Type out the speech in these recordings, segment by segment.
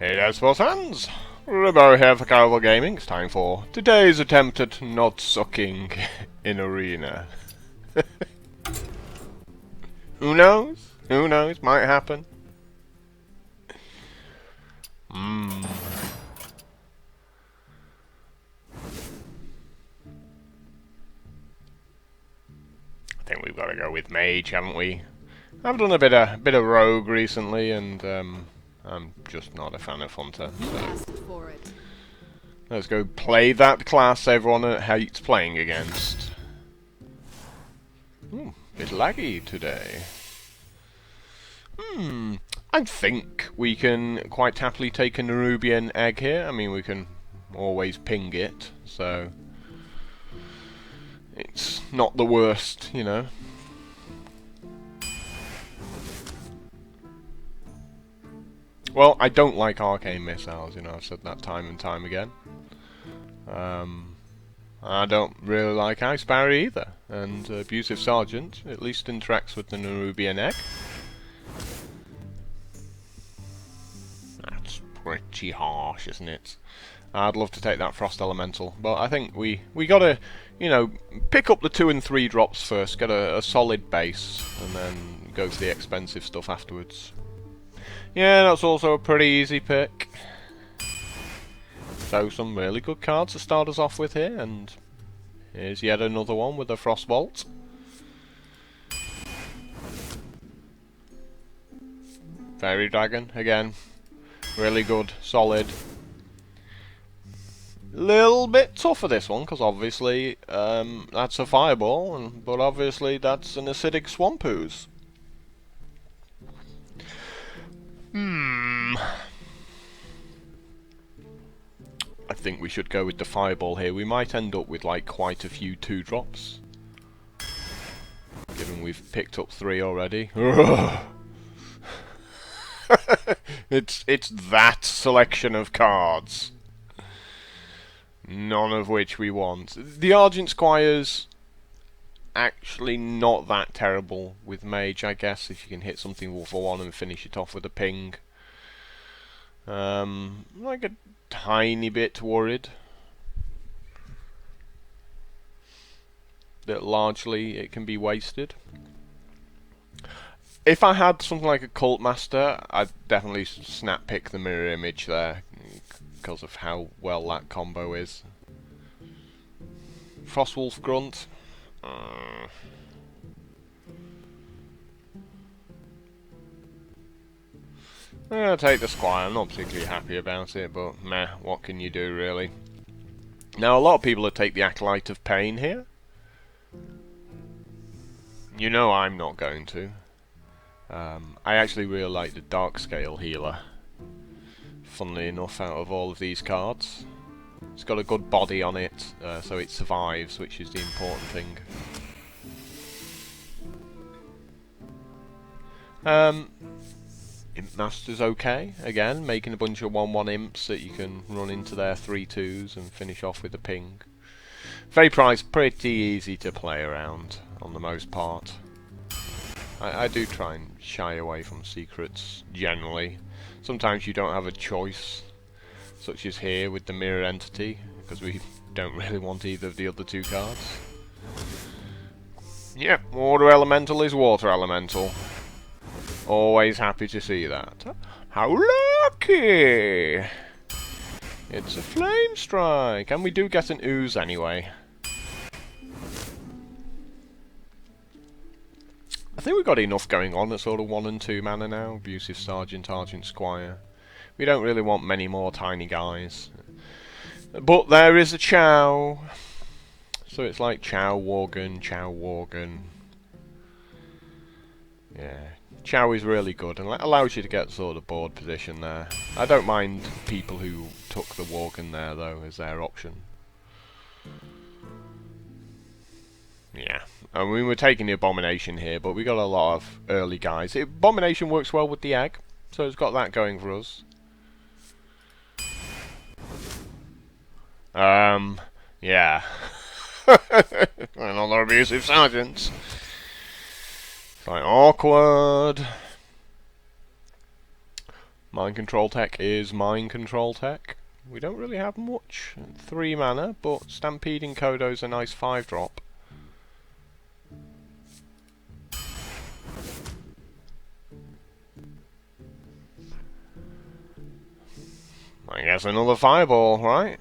Hey there, sports fans! Rebo here for Cowboy Gaming. It's time for today's attempt at not sucking in Arena. Who knows? Who knows? Might happen. I think we've got to go with Mage, haven't we? I've done a bit of Rogue recently, and I'm just not a fan of Hunter. So let's go play that class everyone hates playing against. Bit laggy today. I think we can quite happily take a Nerubian egg here. I mean, we can always ping it, so it's not the worst, you know. Well, I don't like arcane missiles, you know, I've said that time and time again. I don't really like Ice Barrier either, and Abusive Sergeant at least interacts with the Nerubian egg. That's pretty harsh, isn't it? I'd love to take that Frost Elemental, but I think we gotta, you know, pick up the 2 and 3 drops first, get a solid base, and then go for the expensive stuff afterwards. Yeah, that's also a pretty easy pick. So some really good cards to start us off with here, and here's yet another one with a Frostbolt. Fairy Dragon, again, really good, solid. Little bit tougher this one, because obviously that's a Fireball, but obviously that's an Acidic Swamp Ooze. I think we should go with the Fireball here. We might end up with like quite a few 2-drops, given we've picked up 3 already. It's that selection of cards, none of which we want. The Argent Squire's actually not that terrible with Mage, I guess, if you can hit something for 1 and finish it off with a ping. Like a tiny bit worried that largely it can be wasted. If I had something like a Cult Master, I'd definitely snap pick the Mirror Image there, because of how well that combo is. Frostwolf Grunt. I'll take the Squire. I'm not particularly happy about it, but meh, what can you do really? Now, a lot of people will take the Acolyte of Pain here. You know I'm not going to. I actually really like the Dark Scale Healer, funnily enough, out of all of these cards. It's got a good body on it, so it survives, which is the important thing. Imp Master's okay, again, making a bunch of 1/1 imps that you can run into their 3/2s and finish off with a ping. Very priced, pretty easy to play around, on the most part. I do try and shy away from secrets, generally. Sometimes you don't have a choice, such as here with the Mirror Entity, because we don't really want either of the other 2 cards. Yep, Water Elemental is Water Elemental. Always happy to see that. How lucky! It's a Flame Strike, and we do get an Ooze anyway. I think we've got enough going on at sort of 1 and 2 mana now. Abusive Sergeant, Argent Squire. We don't really want many more tiny guys. But there is a Chow. So it's like Chow Worgen, Chow Worgen. Yeah. Chow is really good and allows you to get sort of board position there. I don't mind people who took the Worgen there though as their option. Yeah, I mean we're taking the Abomination here, but we got a lot of early guys. The Abomination works well with the egg, so it's got that going for us. Yeah. Another Abusive Sergeants. It's like awkward. Mind control tech is mind control tech. We don't really have much. 3 mana, but Stampeding Kodo's a nice 5-drop. I guess another fireball, right?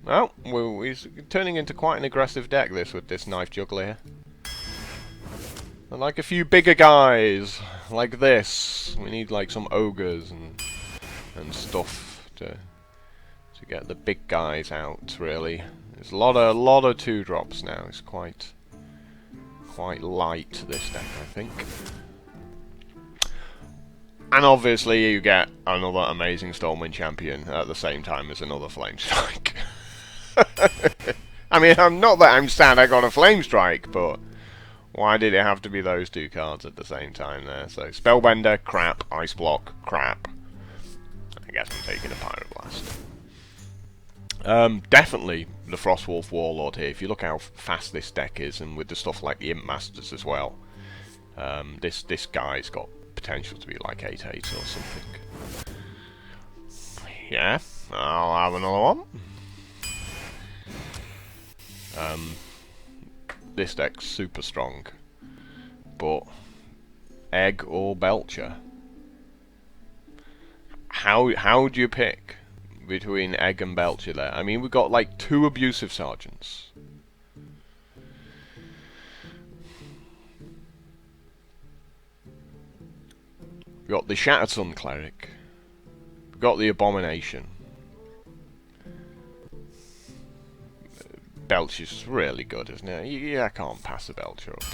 Well, we're turning into quite an aggressive deck this with this Knife Juggler here. I like a few bigger guys, like this. We need like some ogres and stuff to get the big guys out. Really, there's a lot of 2-drops now. It's quite light, this deck, I think. And obviously you get another amazing Stormwind champion at the same time as another Flame Strike. I mean, not that I'm sad I got a Flame Strike, but why did it have to be those 2 cards at the same time there? So, Spellbender, crap. Ice Block, crap. I guess I'm taking a Pyroblast. Definitely the Frostwolf Warlord here. If you look how fast this deck is, and with the stuff like the Imp Masters as well, this guy's got potential to be like 8/8 or something. Yeah, I'll have another one. This deck's super strong, but Egg or Belcher? How do you pick between Egg and Belcher there? I mean, we've got like 2 Abusive Sergeants. We've got the Shattered Sun Cleric. We've got the Abomination. Belcher's really good, isn't it? Yeah, I can't pass a Belcher up.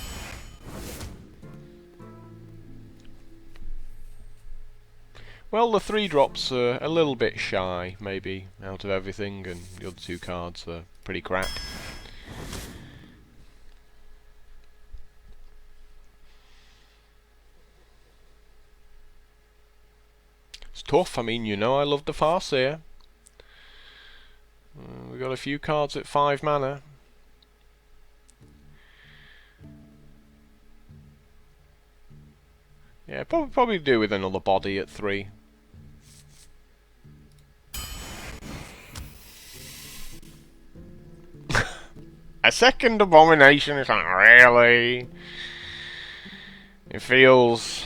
Well, the 3-drops are a little bit shy, maybe, out of everything, and the other 2 cards are pretty crap. It's tough. I mean, you know I love the Farseer. We've got a few cards at 5 mana. Yeah, probably do with another body at 3. A second Abomination is like, really? It feels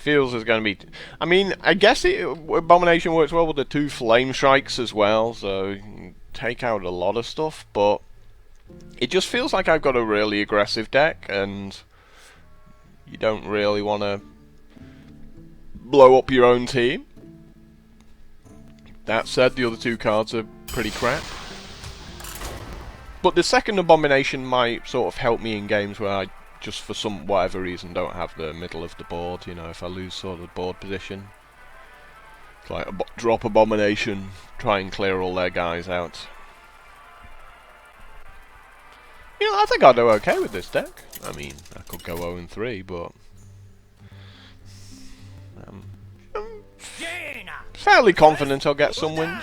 there's going to be... I mean, I guess Abomination works well with the 2 Flame Strikes as well, so you can take out a lot of stuff, but it just feels like I've got a really aggressive deck, and you don't really want to blow up your own team. That said, the other 2 cards are pretty crap. But the second Abomination might sort of help me in games where I just for whatever reason don't have the middle of the board, you know, if I lose sort of board position. It's like drop Abomination, try and clear all their guys out. You know, I think I'll do okay with this deck. I mean, I could go 0-3, but I'm fairly confident I'll get some wins.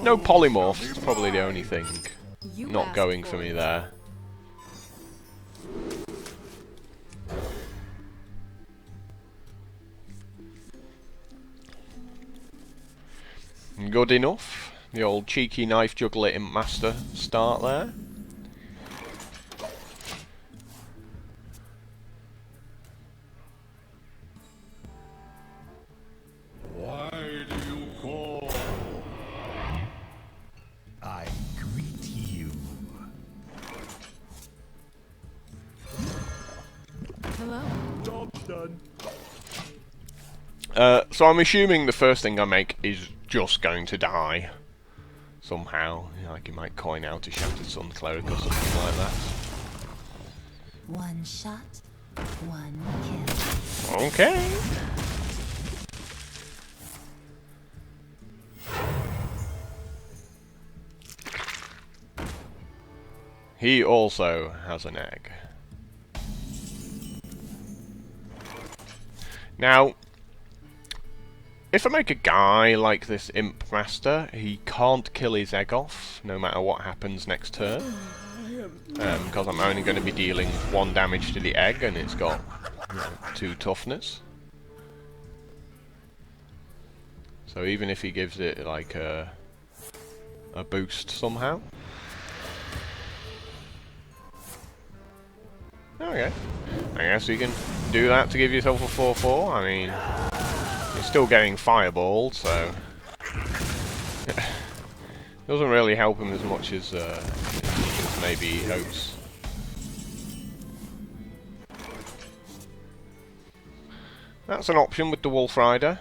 No Polymorphs, it's probably the only thing not going for me there. Good enough. The old cheeky Knife Juggler Imp Master start there. Why do you call? I greet you. Hello. Job's done. So I'm assuming the first thing I make is just going to die somehow. Like you might coin out a Shattered Sun Cleric or something like that. One shot, one kill. Okay. He also has an egg. Now, if I make a guy like this Imp Master, he can't kill his egg off, no matter what happens next turn. I am because I'm only going to be dealing 1 damage to the egg, and it's got 2 toughness. So even if he gives it like a boost somehow. Okay, I guess you can do that to give yourself a 4/4. I mean, you're still getting fireballed, so doesn't really help him as much as maybe he hopes. That's an option with the Wolf Rider.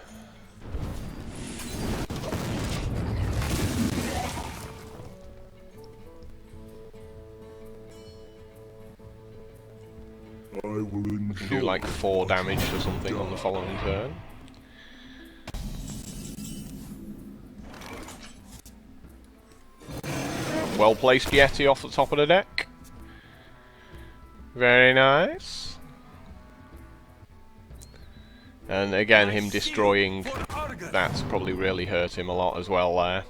I will Do like 4 damage or something on the following turn. Well placed Yeti off the top of the deck. Very nice. And again, him destroying that's probably really hurt him a lot as well there.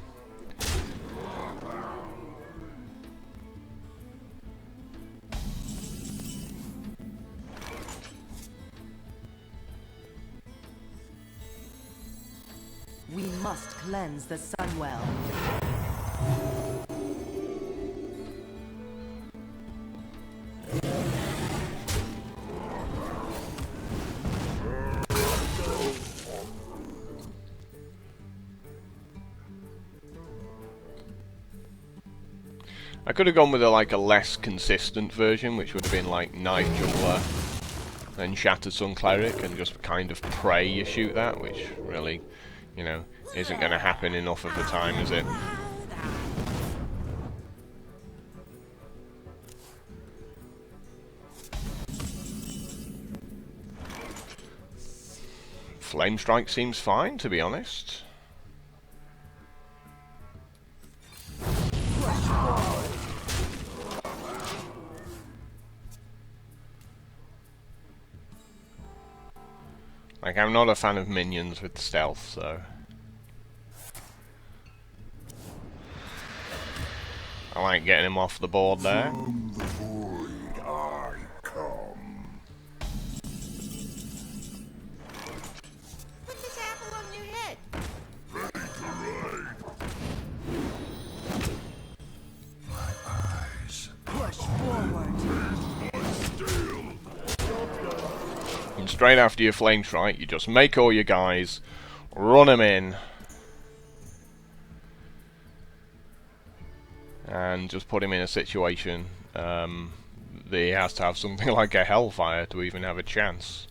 We must cleanse the Sunwell. I could have gone with a less consistent version, which would have been like Knight Jungler and Shattered Sun Cleric, and just kind of pray you shoot that, which really, you know, isn't going to happen enough of the time, is it? Flame Strike seems fine, to be honest. Like, I'm not a fan of minions with stealth, so I like getting him off the board there. From the void I come. Put this apple on your head. Ready to ride. My eyes Push forward. still. And straight after your Flame Strike, you just make all your guys, run them in, and just put him in a situation that he has to have something like a Hellfire to even have a chance.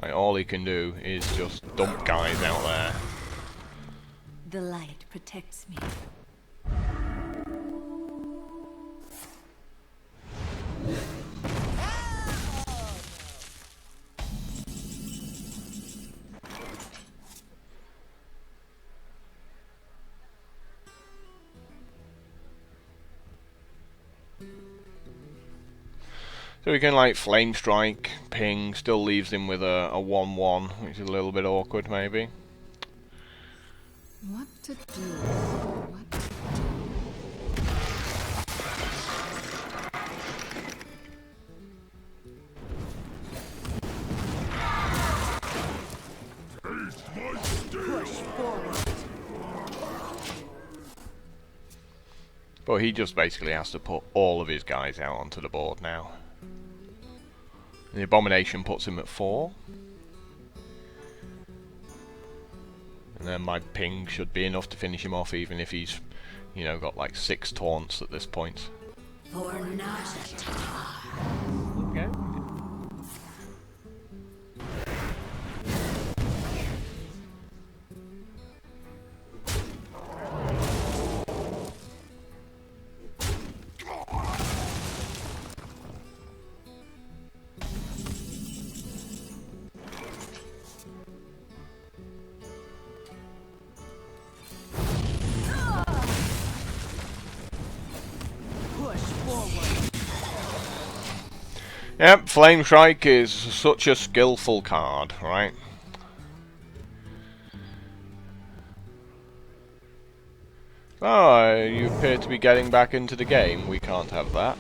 Like, all he can do is just dump guys out there. The light protects me. So we can like Flame Strike, ping, still leaves him with a 1/1, which is a little bit awkward maybe. What to do? What to Push forward. But he just basically has to put all of his guys out onto the board now. The Abomination puts him at 4. And then my ping should be enough to finish him off, even if he's, you know, got like 6 taunts at this point. For Nazata. Okay. Push forward. Yep, Flame Strike is such a skillful card, right? Oh, you appear to be getting back into the game. We can't have that.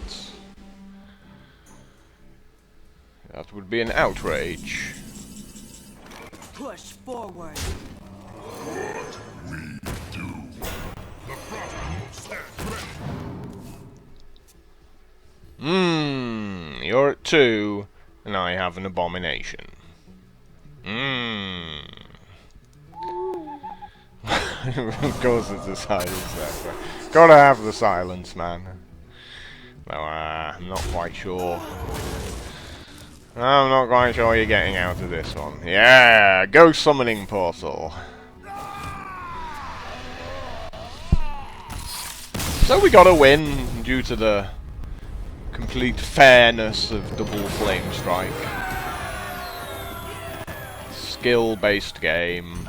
That would be an outrage. Push forward. You're at 2, and I have an abomination. Of course it's the silence there. Gotta have the silence, man. No, I'm not quite sure. I'm not quite sure you're getting out of this one. Yeah, go summoning portal. So we got a win due to the complete fairness of double flame strike. Skill-based game.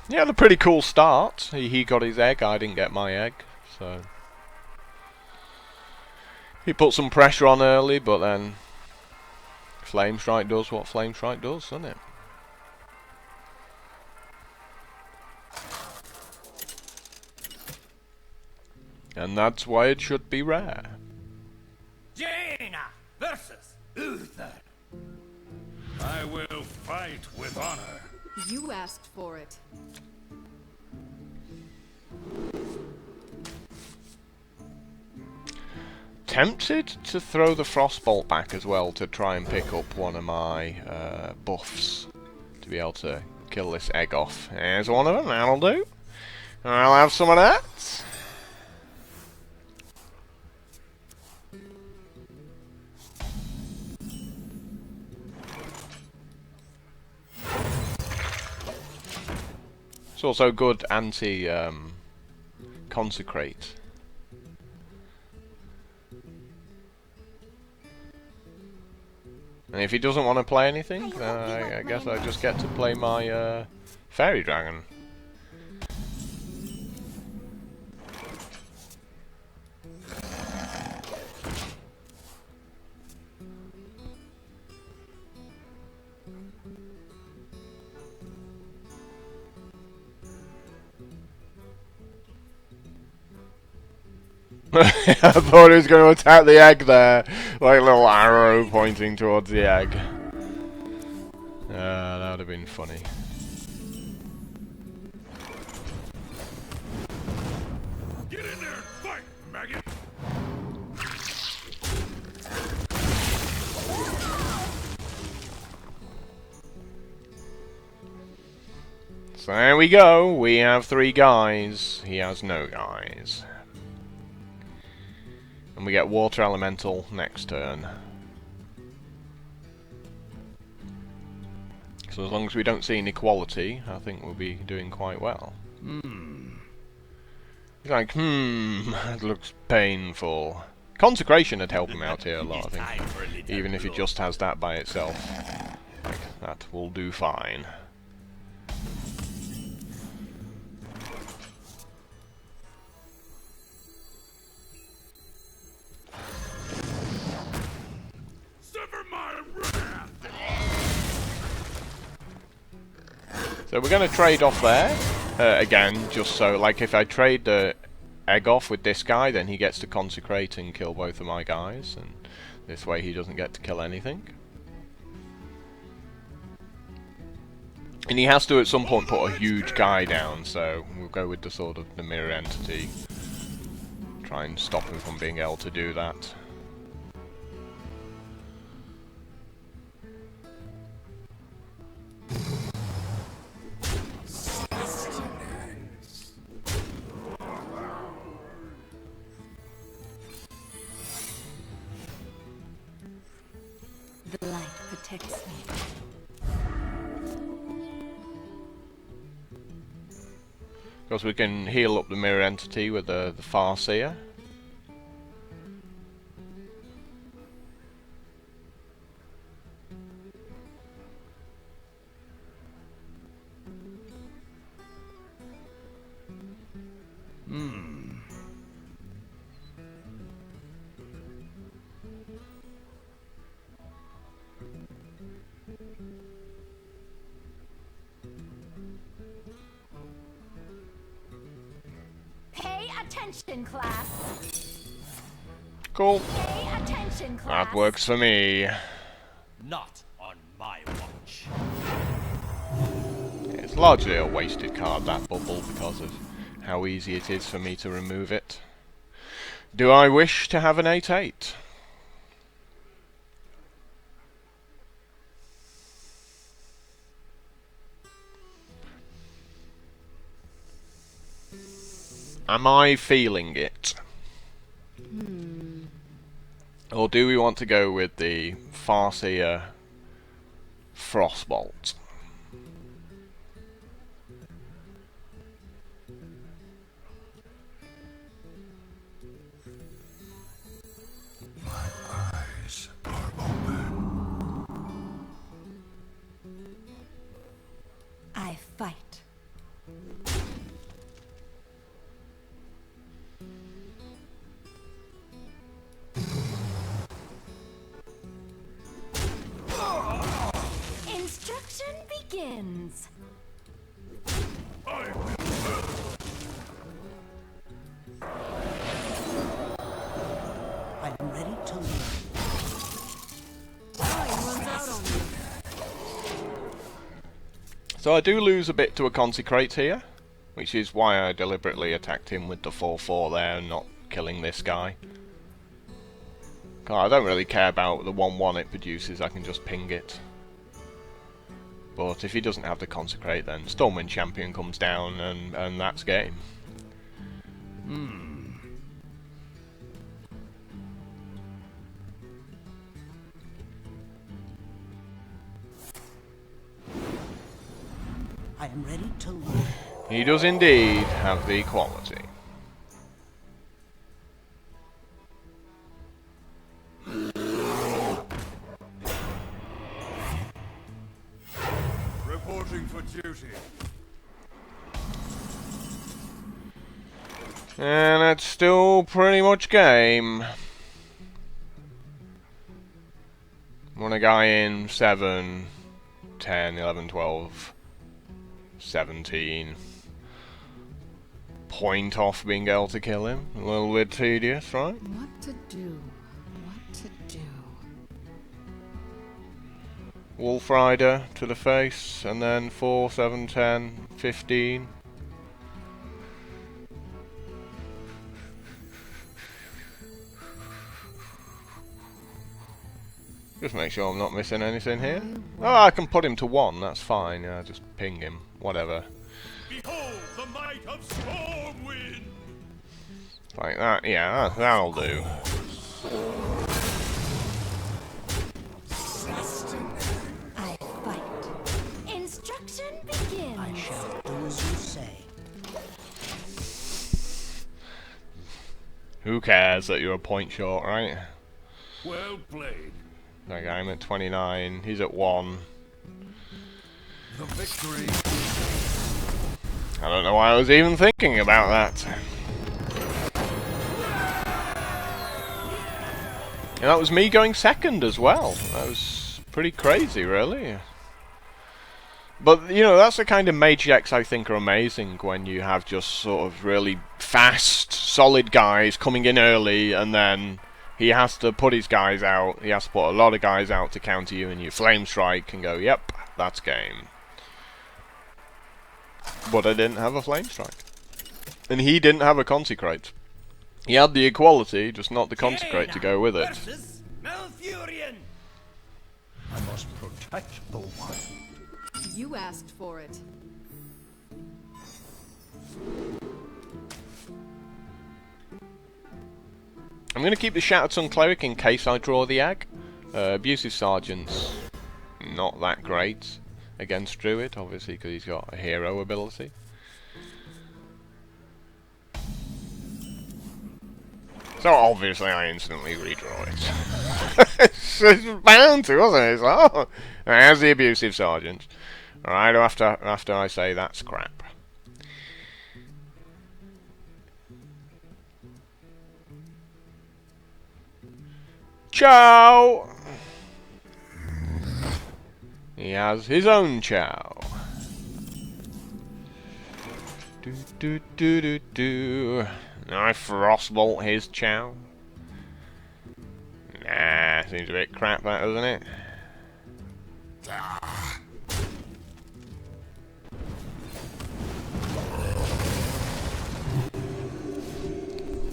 Yeah, a pretty cool start. He got his egg, I didn't get my egg, so he put some pressure on early, but then Flame Strike does what Flame Strike does, doesn't it? And that's why it should be rare. Jaina versus Uther. I will fight with honor. You asked for it. Tempted to throw the Frostbolt back as well to try and pick up one of my buffs to be able to kill this egg off. Here's one of them, that'll do. I'll have some of that. It's also good anti-consecrate. And if he doesn't want to play anything, then I guess I just get to play my Fairy Dragon. I thought he was going to attack the egg there, like a little arrow pointing towards the egg. That would have been funny. Get in there and fight, maggot! So there we go, we have 3 guys, he has no guys. And we get Water Elemental next turn. So as long as we don't see inequality, I think we'll be doing quite well. He's like, that looks painful. Consecration would help him out here a lot, I think. Even if he just has that by itself. Like, that will do fine. So we're going to trade off there, again, just so, like, if I trade the egg off with this guy, then he gets to consecrate and kill both of my guys, and this way he doesn't get to kill anything. And he has to, at some point, put a huge guy down, so we'll go with the sort of the mirror entity. Try and stop him from being able to do that. The light protects me. Of course, we can heal up the mirror entity with the Farseer. attention, class. Cool. Pay attention, class. That works for me. Not on my watch. It's largely a wasted card, that bubble, because of how easy it is for me to remove it. Do I wish to have an 8/8? Am I feeling it? Or do we want to go with the Farseer Frostbolt? Eyes are open. I fight. Instruction begins. I'm ready to learn. So I do lose a bit to a Consecrate here, which is why I deliberately attacked him with the 4/4 there and not killing this guy. I don't really care about the 1/1 it produces, I can just ping it. But if he doesn't have the Consecrate, then Stormwind Champion comes down and that's game. I am ready to learn. He does indeed have the quality. Reporting for duty. And it's still pretty much game. Want a guy in 7, 10, 11, 12, 17. Point off being able to kill him. A little bit tedious, right? What to do? What to do? Wolf Rider to the face, and then 4, 7, 10, 15. Just make sure I'm not missing anything here. Oh, I can put him to 1, that's fine. Yeah, just ping him. Whatever. Behold the might of Stormwind! Like that, yeah, that'll do. I fight. Instruction begins. I shall do as you say. Who cares that you're a point short, right? Well played. Okay, I'm at 29, he's at 1. The victory. I don't know why I was even thinking about that. And that was me going second as well. That was pretty crazy, really. But, you know, that's the kind of mage decks I think are amazing, when you have just sort of really fast, solid guys coming in early, and then he has to put his guys out. He has to put a lot of guys out to counter you, and you flame strike and go, yep, that's game. But I didn't have a flame strike. And he didn't have a consecrate. He had the equality, just not the consecrate to go with it. Versus Malfurion. I must protect the one. You asked for it. I'm going to keep the Shattered Sun Cleric in case I draw the Ag. Abusive Sergeant's not that great against Druid, obviously, because he's got a hero ability. So obviously I instantly redraw it. It's bound to, wasn't it? It's like, oh, there's the Abusive Sergeant. Alright, after I say that's crap. Chow! He has his own Chow. Do do do do. I frostbolt his chow. Nah, seems a bit crap that, doesn't it?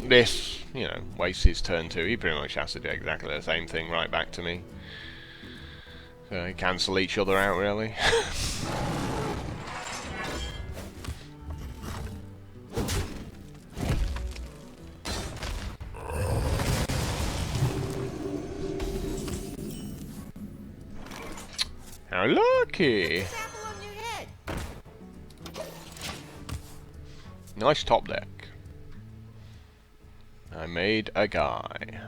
This, you know, wastes his turn too. He pretty much has to do exactly the same thing right back to me. So they cancel each other out, really. How lucky! Apple on your head. Nice top deck. I made a guy.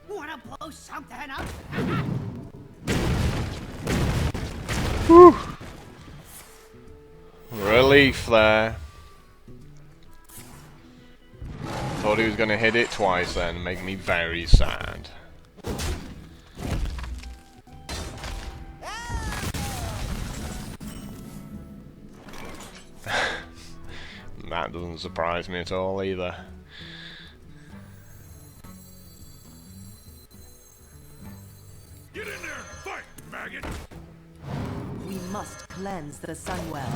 Wanna blow something up? Whew. Relief there. Thought he was going to hit it twice then, make me very sad. That doesn't surprise me at all either. Get in there! Fight, maggot! We must cleanse the Sunwell.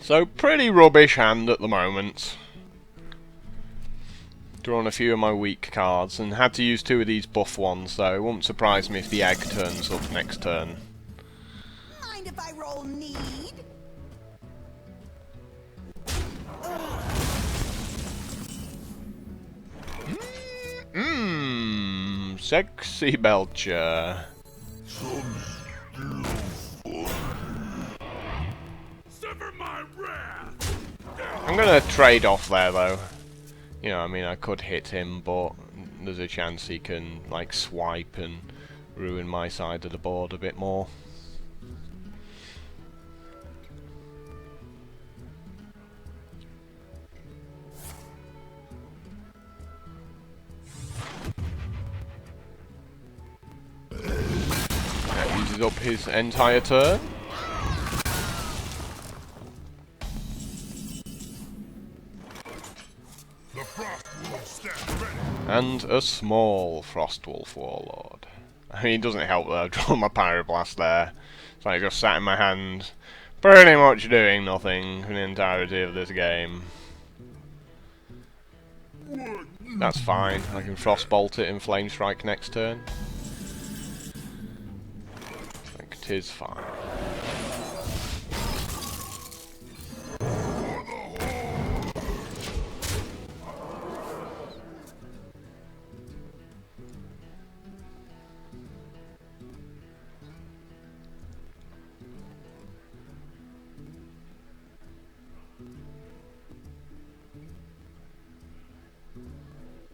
So, pretty rubbish hand at the moment. Drawn a few of my weak cards, and had to use 2 of these buff ones, so it won't surprise me if the egg turns up next turn. Mind if I roll need? Mmm, sexy Belcher. Suffer my wrath! I'm gonna trade off there though. You know, I mean, I could hit him, but there's a chance he can, like, swipe and ruin my side of the board a bit more. That uses up his entire turn. The frost will stand ready! And a small Frostwolf Warlord. I mean, it doesn't help that I've drawn my Pyroblast there. It's like just sat in my hand, pretty much doing nothing for the entirety of this game. That's fine, I can Frostbolt it and Flame Strike next turn. I think it is fine.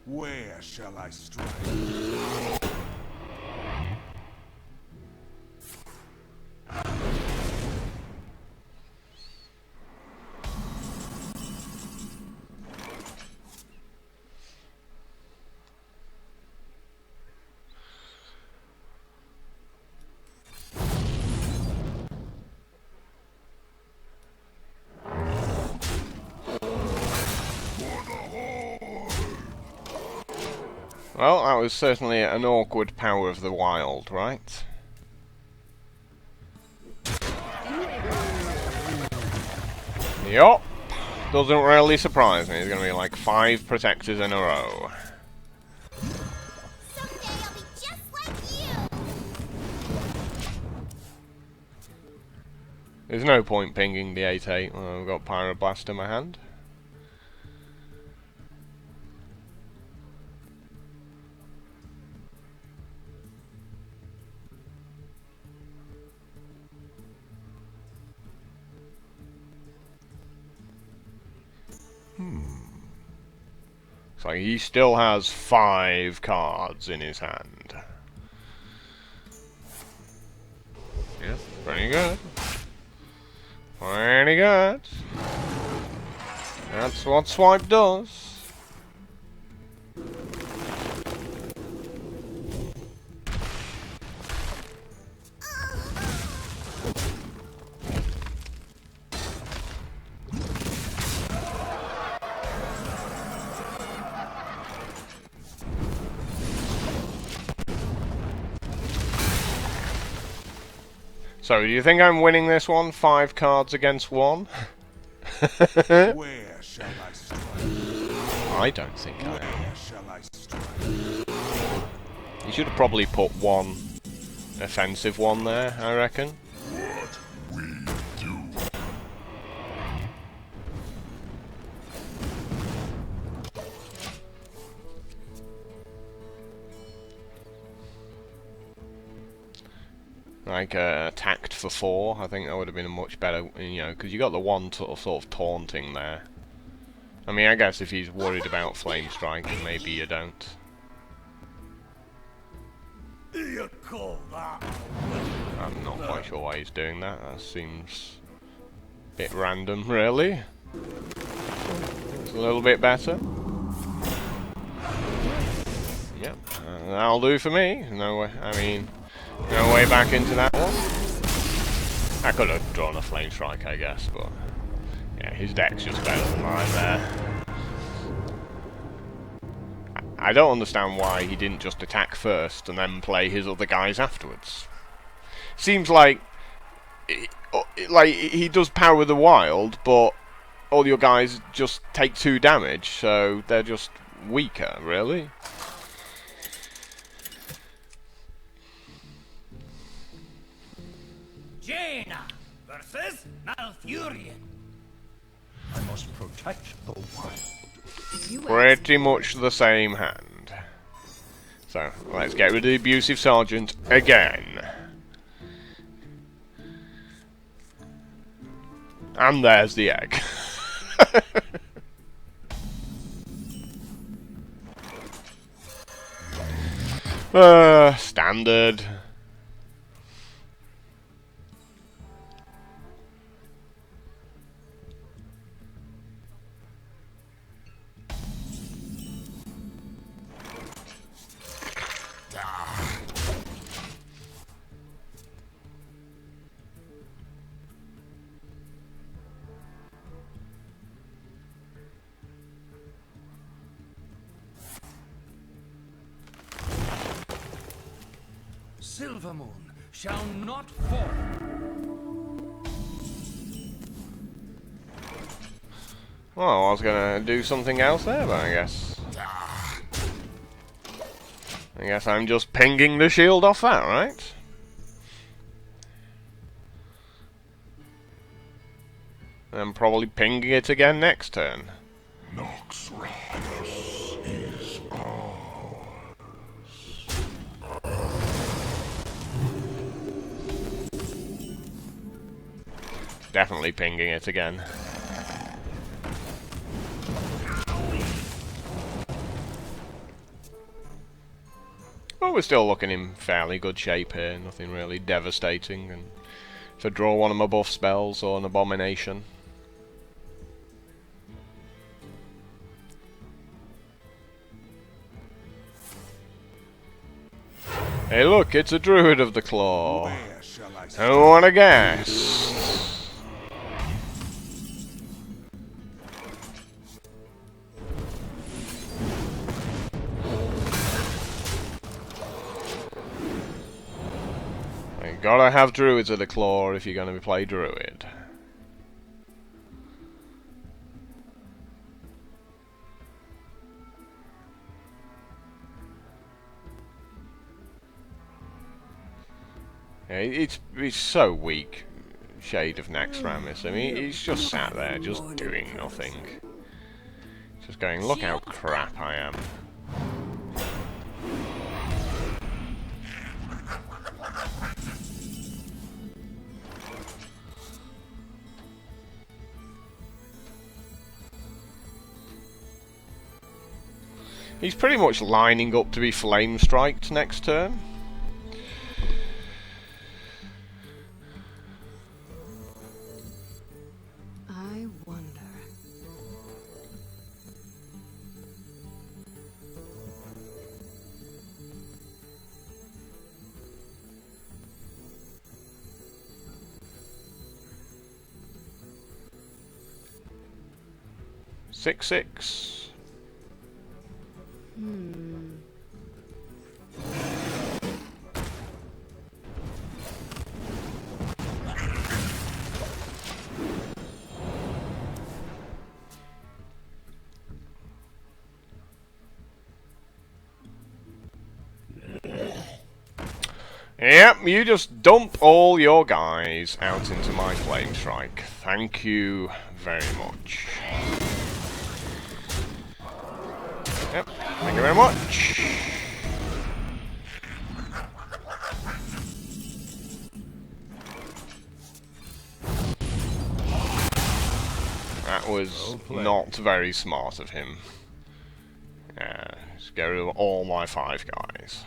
Where shall I strike? Well, that was certainly an awkward power of the wild, right? Yup. Doesn't really surprise me. There's going to be like 5 protectors in a row. Someday I'll be just like you. There's no point pinging the 8/8 when I've got Pyroblast in my hand. So he still has 5 cards in his hand. Yeah, pretty good. Pretty good. That's what swipe does. So, do you think I'm winning this one? 5 cards against 1? Where shall I strike? I don't think I am. Where shall I strike? You should have probably put one offensive one there, I reckon. What we do. Like, attacked for 4, I think that would have been a much better, you know, because you got the one sort of taunting there. I mean, I guess if he's worried about Flame Striking, maybe you don't. You call that? I'm not quite sure why he's doing that. That seems a bit random, really. It's a little bit better. Yep, that'll do for me. No way, I mean, no way back into that one. I could have drawn a Flame Strike, I guess, but yeah, his deck's just better than mine there. I don't understand why he didn't just attack first and then play his other guys afterwards. Seems like he does Power the Wild, but all your guys just take 2 damage, so they're just weaker, really. Jaina versus Malfurion. I must protect the wild. You Pretty much the same hand. So, let's get rid of the Abusive Sergeant again. And there's the egg. Standard. Silver moon shall not fall. Well, I was gonna do something else there, but I guess I'm just pinging the shield off that, right? And probably pinging it again next turn. Nox Ramus is ours. Definitely pinging it again. Well, we're still looking in fairly good shape here. Nothing really devastating. And to draw one of my buff spells or an abomination. Hey look, it's a Druid of the Claw. Where shall I strike? Who wanna guess? You gotta have Druids of the Claw if you're gonna play Druid. Yeah, it's so weak, Shade of Naxxramas. I mean, he's just sat there, just doing nothing. Just going, look how crap I am. He's pretty much lining up to be Flame Striked next turn. 6/6. Yep, you just dump all your guys out into my flame strike. Thank you very much. Yep, thank you very much. That was not very smart of him. Just get rid of all my 5 guys.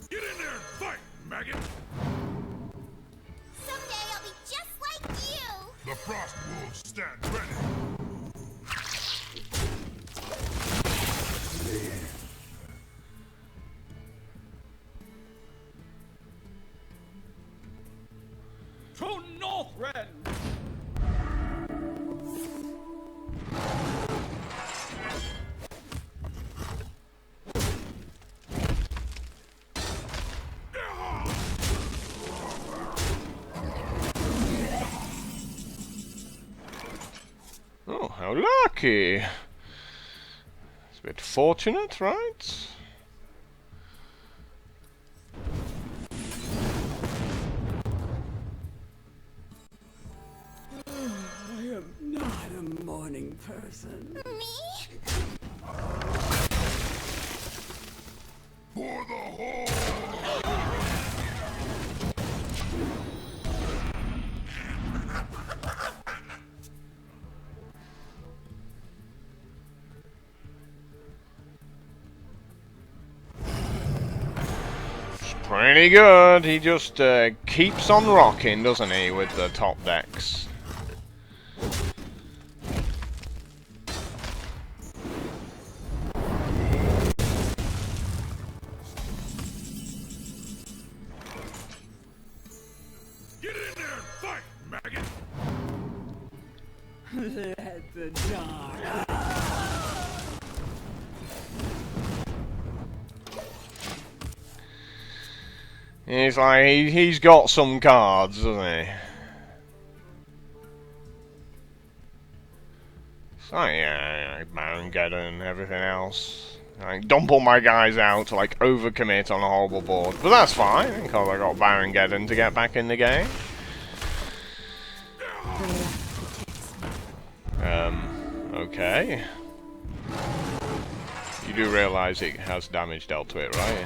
Get in there and fight, maggot! Someday I'll be just like you. The frost wolves stand ready. To Northrend! Oh, how lucky! It's a bit fortunate, right? I am not a morning person. Me? For the hole! Pretty good. He just keeps on rocking, doesn't he, with the top decks. Get in there and fight, maggot! Let the dark. He's like, he's got some cards, doesn't he? So yeah, Barongeddon and everything else. Like, dump all my guys out to like overcommit on a horrible board. But that's fine, because I got Barongeddon to get back in the game. Okay. You do realise it has damage dealt to it, right?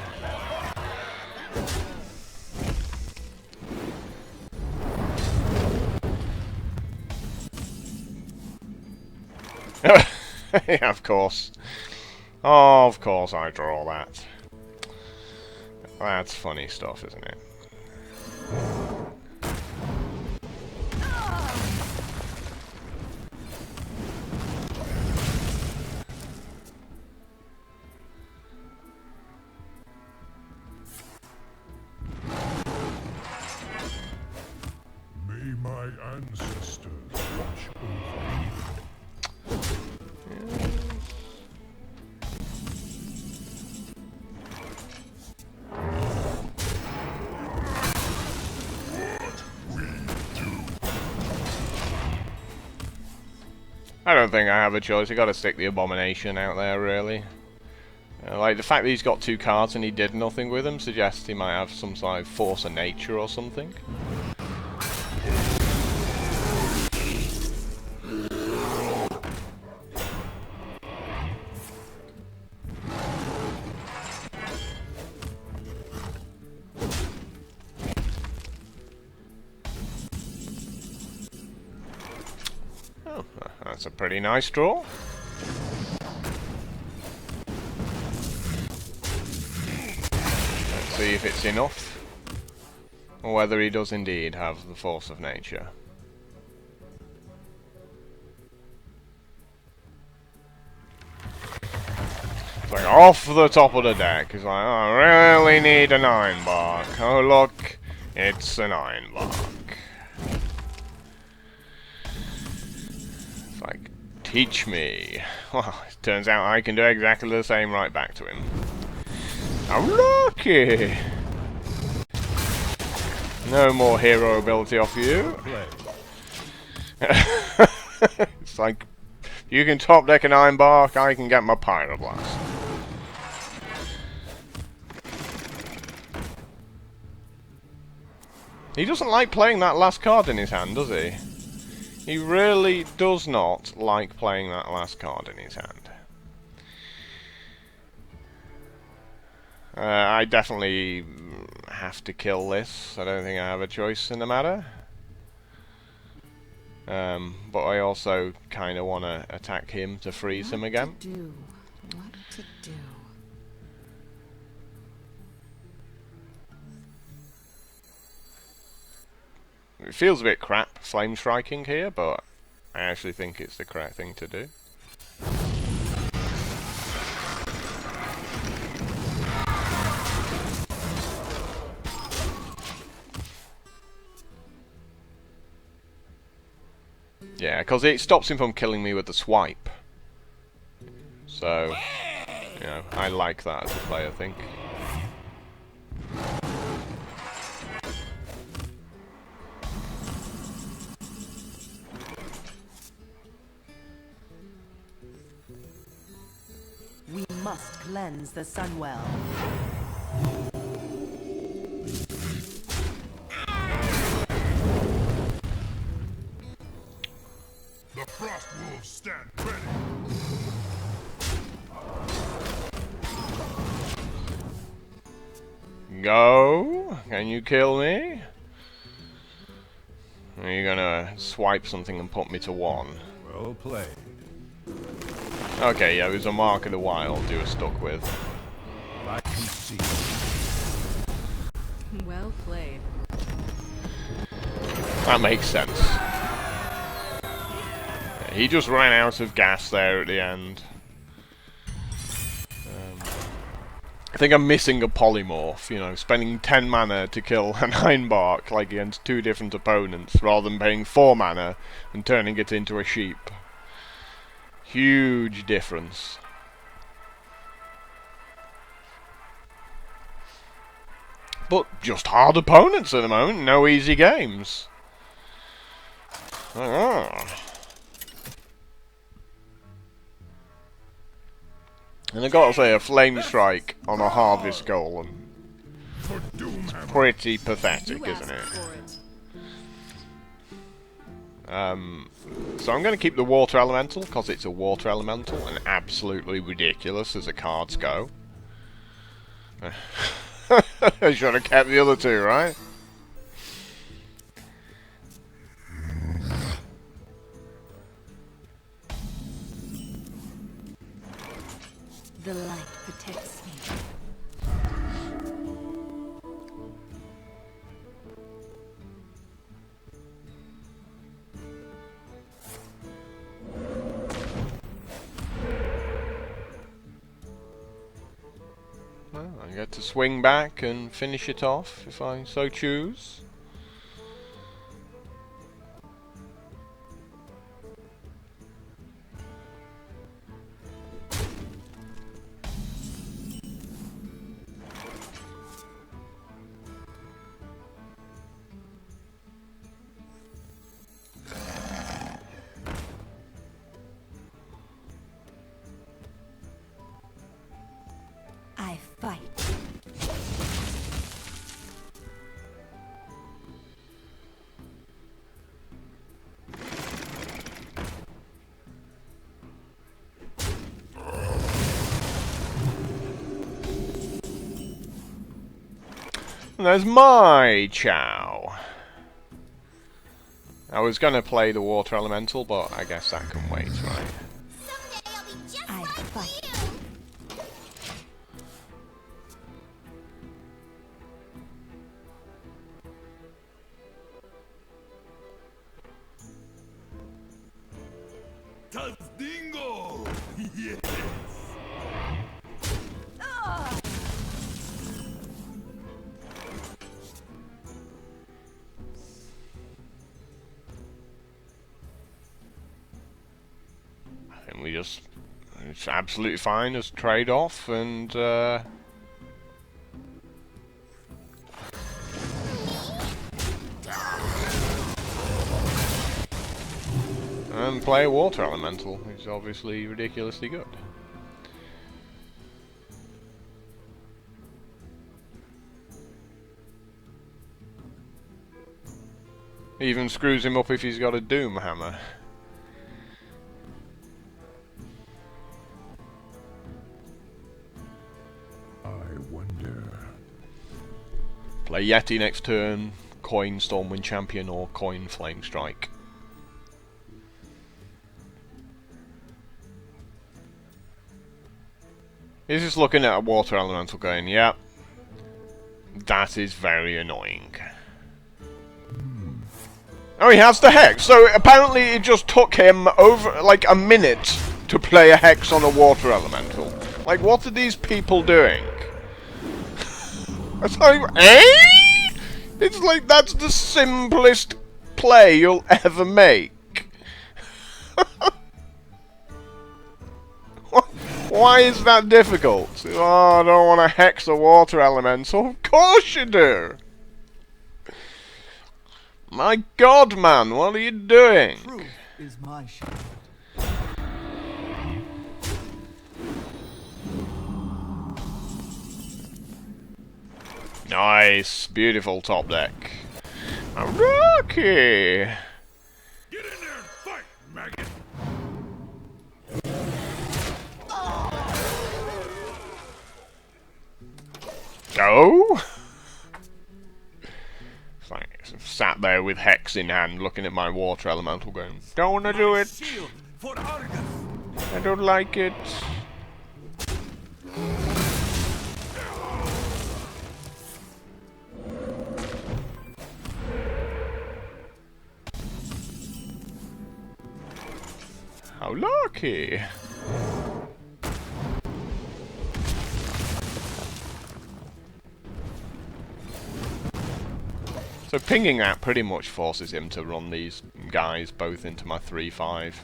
Yeah, of course. Oh, of course I draw that. That's funny stuff, isn't it? May my ancestors watch over me. I don't think I have a choice. I gotta stick the Abomination out there, really. Like, the fact that he's got 2 cards and he did nothing with them suggests he might have some sort of force of nature or something. Oh, that's a pretty nice draw. Let's see if it's enough, or whether he does indeed have the force of nature. It's like off the top of the deck. He's like, oh, I really need a 9 bark. Oh look, It's an ironbark. It's like, teach me. Well, it turns out I can do exactly the same right back to him. I'm lucky! No more hero ability off you. It's like, you can top deck an ironbark, I can get my pyroblast. He doesn't like playing that last card in his hand, does he? He really does not like playing that last card in his hand. I definitely have to kill this. I don't think I have a choice in the matter. But I also kind of want to attack him to freeze him again. What to do? What to do? It feels a bit crap flame striking here, but I actually think it's the correct thing to do. Yeah, because it stops him from killing me with the swipe. So, you know, I like that as a player, I think. We must cleanse the Sunwell. The Frost Wolves stand ready. Go! Can you kill me? Are you gonna swipe something and put me to 1? Well played. Okay, yeah, there's a Mark of the Wild you were stuck with. I can see. Well played. That makes sense. Yeah, he just ran out of gas there at the end. I think I'm missing a polymorph, you know, spending 10 mana to kill an Ironbark like against 2 different opponents, rather than paying 4 mana and turning it into a sheep. Huge difference. But just hard opponents at the moment, no easy games. And I gotta say, a Flame Strike on a Harvest Golem. For Doomhammer. Pretty pathetic, You isn't asked it? for it. So I'm going to keep the Water Elemental, because it's a Water Elemental, and absolutely ridiculous as the cards go. I should have kept the other 2, right? The light protects me. Well, I get to swing back and finish it off, if I so choose. I fight. And there's my Chow. I was going to play the Water Elemental, but I guess that can wait, right? Someday I'll be just I like fight. you. Tazdingo! Yes! And we just... It's absolutely fine as trade-off, and play a water elemental, who's obviously ridiculously good. Even screws him up if he's got a Doom Hammer. I wonder. Play Yeti next turn, coin Stormwind Champion or coin Flame Strike. He's just looking at a water elemental going, yeah, that is very annoying. Oh, he has the Hex, so apparently it just took him over, like, a minute to play a Hex on a water elemental. Like, what are these people doing? It's like, eh? It's like, that's the simplest play you'll ever make. Why is that difficult? Oh, I don't want to hex a water elemental. Of course you do! My god, man, what are you doing? Truth is my shield. Nice, beautiful top deck. Rocky! Get in there and fight, maggot! Go! It's like, sat there with Hex in hand, looking at my water elemental going, don't wanna do it! Shield for Argus! I don't like it. How lucky! So pinging that pretty much forces him to run these guys both into my 3-5.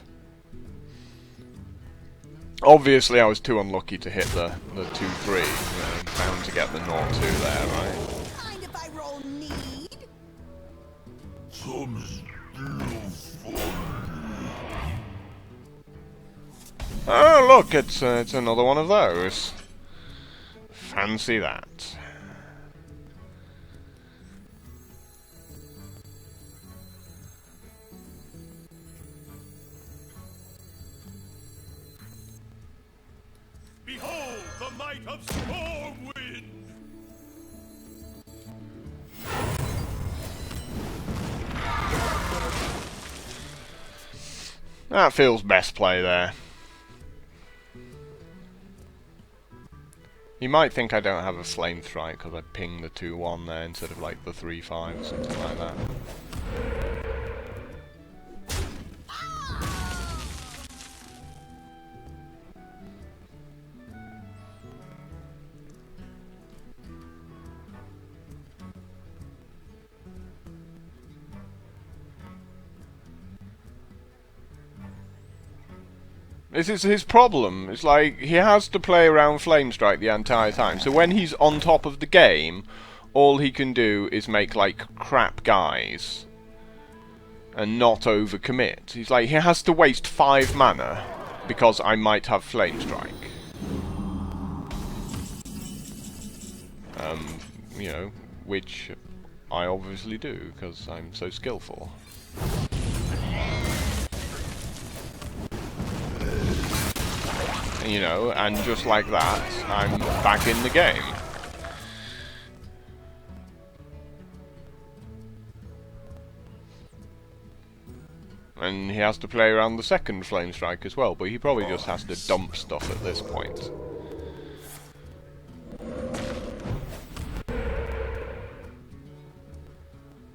Obviously I was too unlucky to hit the 2-3. Bound to get the 0-2 there, right? Mind if I roll need? Some still Oh look, it's another one of those. Fancy that. Behold the might of Stormwind! That feels best play there. You might think I don't have a flame strike because I pinged the 2-1 there instead of like the 3-5 or something like that. This is his problem. It's like, he has to play around Flame Strike the entire time. So when he's on top of the game, all he can do is make, like, crap guys. And not overcommit. He's like, he has to waste 5 mana, because I might have Flame Strike. You know, which I obviously do, because I'm so skillful. You know, and just like that, I'm back in the game. And he has to play around the second Flame Strike as well, but he probably just has to dump stuff at this point.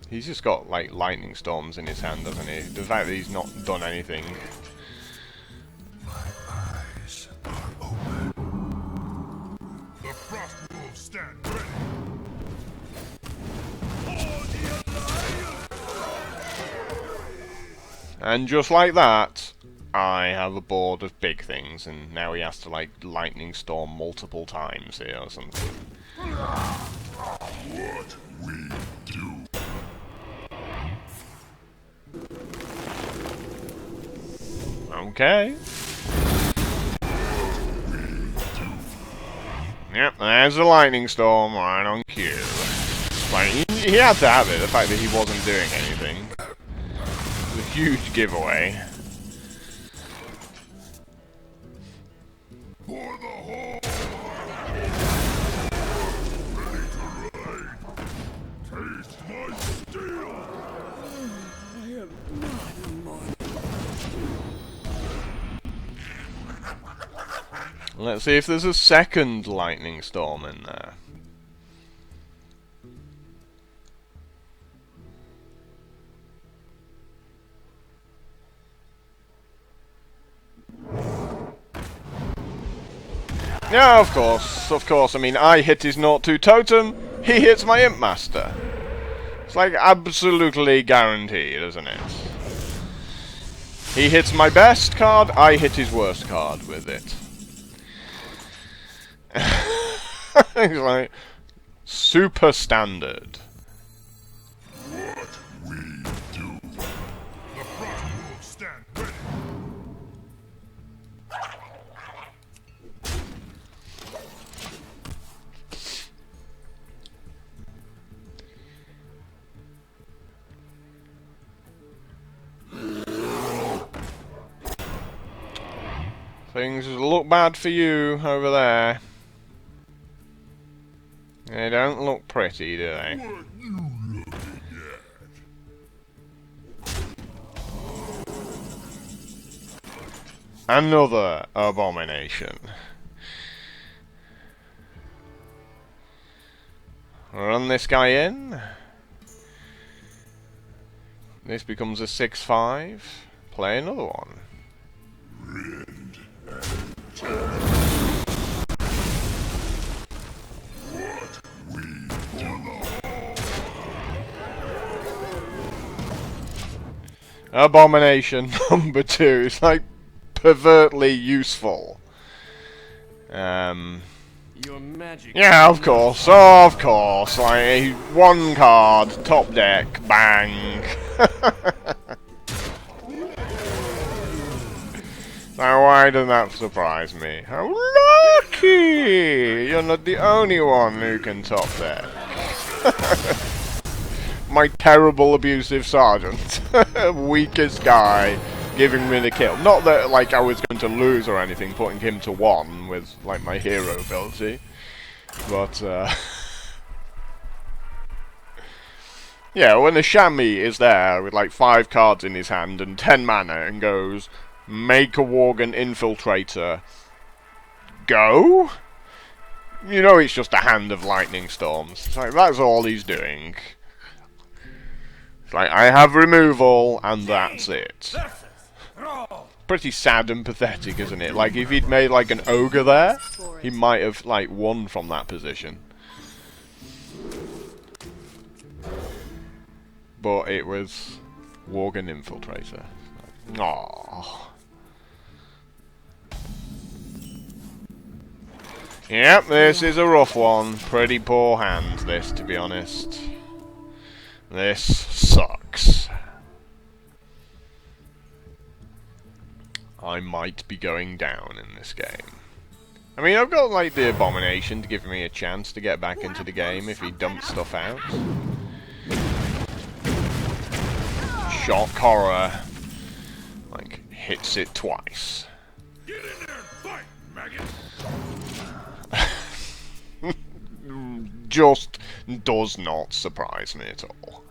He's just got, like, Lightning Storms in his hand, doesn't he? The fact that he's not done anything. The Frost Wolves stand ready! And just like that, I have a board of big things, and now he has to, like, lightning storm multiple times here or something. What we do. Okay. Yep, there's the lightning storm right on cue. Like, he had to have it, the fact that he wasn't doing anything. It was a huge giveaway. For the whole. Ready to ride. Taste my steel. I am not immortal. Let's see if there's a second lightning storm in there. Yeah, of course. I mean, I hit his 0-2 totem, he hits my Imp Master. It's like absolutely guaranteed, isn't it? He hits my best card, I hit his worst card with it. It's like super standard. What we do. The front will stand ready. Things look bad for you over there. They don't look pretty, do they? What you looking at? Another abomination. Run this guy in. This becomes a 6-5. Play another one. Rend and tear. What we do. Abomination number 2 is like pervertly useful. Your magic. Yeah, of course. Like one card, top deck, bang. Now, why does that surprise me? How lucky! You're not the only one who can top deck. My terrible abusive sergeant. Weakest guy giving me the kill. Not that like I was going to lose or anything, putting him to 1 with like my hero ability. But yeah, when the chamois is there with like 5 cards in his hand and 10 mana and goes, make a Worgen infiltrator, go? You know it's just a hand of lightning storms. It's like, that's all he's doing. It's like, I have removal, and that's it. Pretty sad and pathetic, isn't it? Like, if he'd made, like, an ogre there, he might have, like, won from that position. But it was Worgen infiltrator. Aww. Yep, this is a rough one. Pretty poor hand, this, to be honest. This sucks. I might be going down in this game. I mean, I've got, like, the Abomination to give me a chance to get back into the game if he dumps stuff out. Shock Horror. Like, hits it twice. Get in there and fight, maggot. Just does not surprise me at all.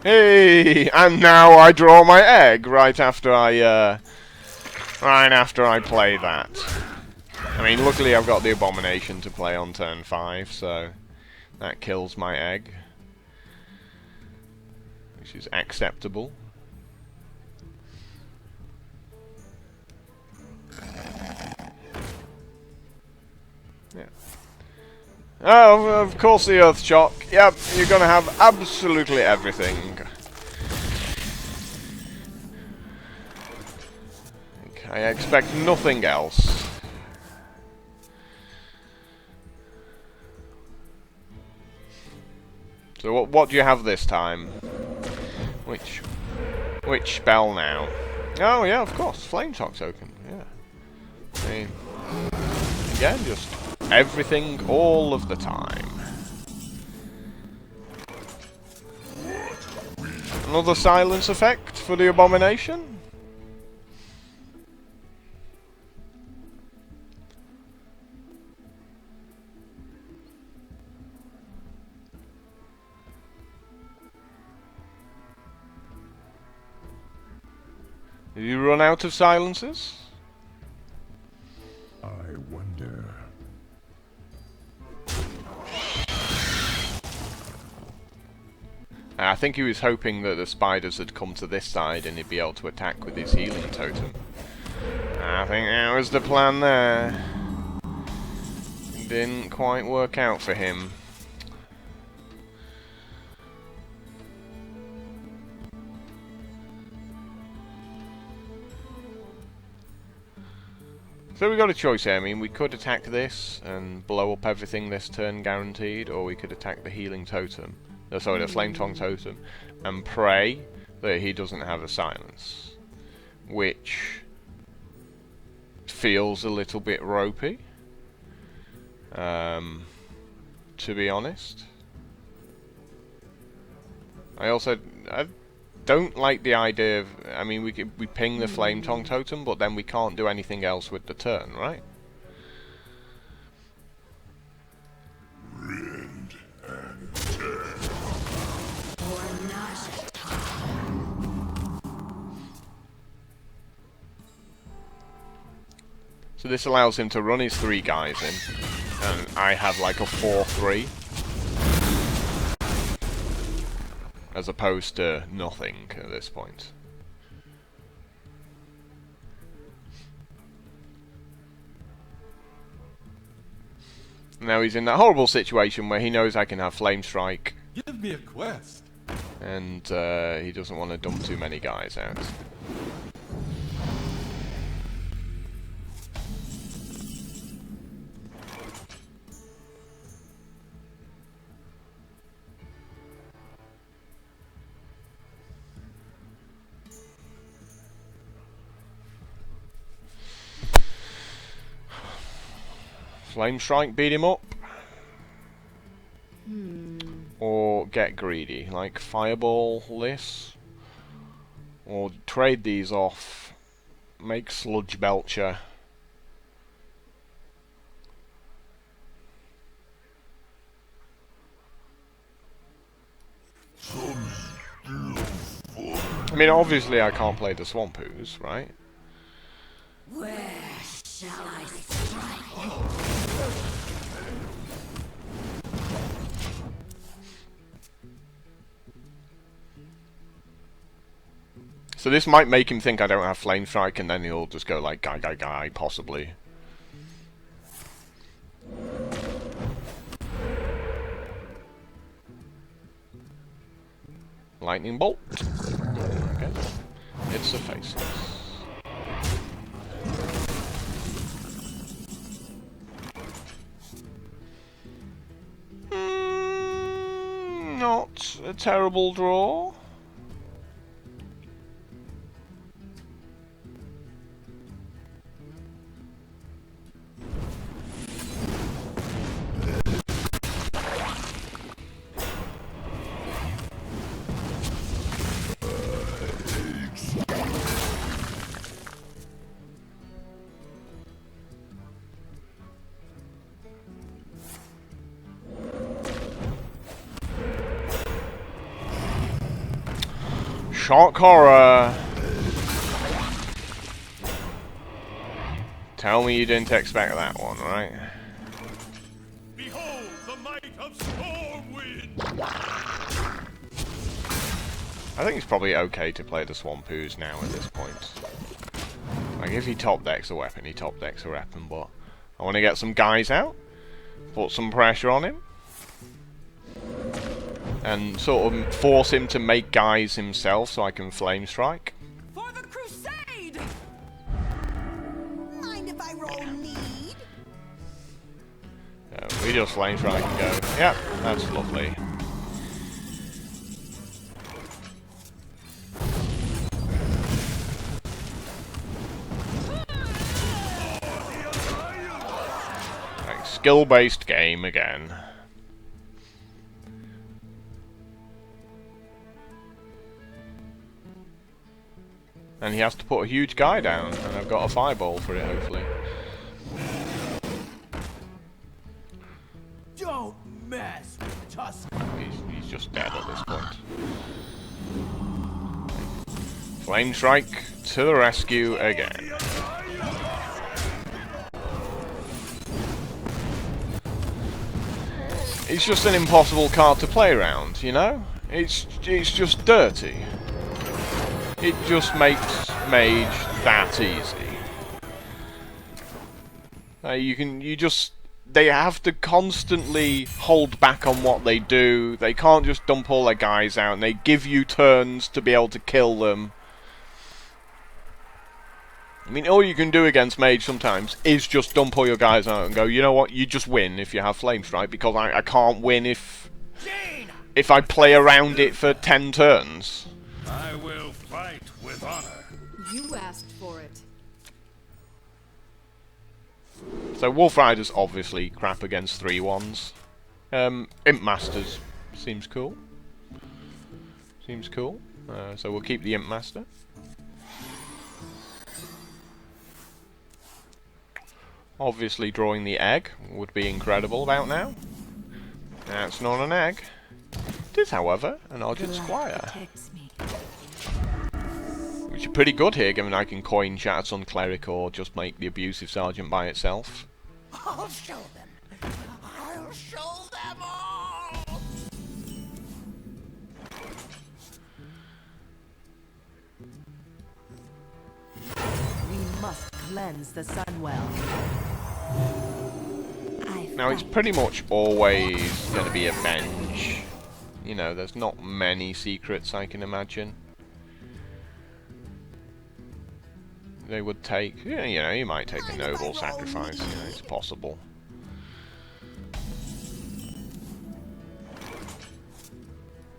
Hey, and now I draw my egg right after I play that. I mean, luckily I've got the Abomination to play on turn 5, so that kills my egg, which is acceptable. Yeah. Oh, of course the Earth Shock. Yep, you're gonna have absolutely everything. I expect nothing else. So what do you have this time? Which spell now? Oh yeah, of course, Flame Talk token. Yeah. I mean, again, just everything all of the time. Another silence effect for the Abomination? Did you run out of silences? I wonder. I think he was hoping that the spiders had come to this side and he'd be able to attack with his healing totem. I think that was the plan there. It didn't quite work out for him. So we got a choice here. I mean, we could attack this and blow up everything this turn guaranteed, or we could attack the healing totem. No, sorry, the flame tongue totem, and pray that he doesn't have a silence, which feels a little bit ropey, to be honest. I don't like the idea of, I mean, we ping the flame tongue totem, but then we can't do anything else with the turn, right? Rend and tear. So this allows him to run his 3 guys in, and I have like a 4-3. As opposed to nothing at this point. Now he's in that horrible situation where he knows I can have Flame Strike. Give me a quest. And he doesn't want to dump too many guys out. Flame Strike, beat him up. Or get greedy, like Fireball this. Or trade these off. Make Sludge Belcher. I mean, obviously I can't play the Swampoos, right? Where shall I strike? So this might make him think I don't have Flame Strike, and then he'll just go like guy, possibly. Lightning Bolt. Okay. It's a faceless. Not a terrible draw. Shock horror. Tell me you didn't expect that one, right? Behold the might of Stormwind. I think it's probably okay to play the Swampoos now at this point. Like, if he top decks a weapon, he top decks a weapon, but I want to get some guys out. put some pressure on him, and sort of force him to make guys himself so I can flame strike. For the crusade! Mind if I roll need? We just flame strike and go, yep, that's lovely. Like, skill-based game again. And he has to put a huge guy down, and I've got a fireball for it, hopefully. Don't mess with Tusk. He's just dead at this point. Flame Strike to the rescue again. It's just an impossible card to play around, you know? It's just dirty. It just makes Mage that easy. They have to constantly hold back on what they do. They can't just dump all their guys out, and they give you turns to be able to kill them. I mean, all you can do against Mage sometimes is just dump all your guys out and go, you know what, you just win if you have Flame Strike, because I can't win if I play around it for 10 turns. I will fight with honor. You asked for it. So Wolf Rider's obviously crap against 3/1s. Imp Masters seems cool. Seems cool. So we'll keep the Imp Master. Obviously drawing the egg would be incredible about now. That's not an egg. It is, however, an Argent Squire. Which is pretty good here, given I can coin Shattersun Cleric or just make the Abusive Sergeant by itself. I'll show them. I'll show them all! We must cleanse the Sunwell. Now it's pretty much always going to be a bench. You know, there's not many secrets I can imagine. They would take, you know, you might take a noble sacrifice, you know, it's possible.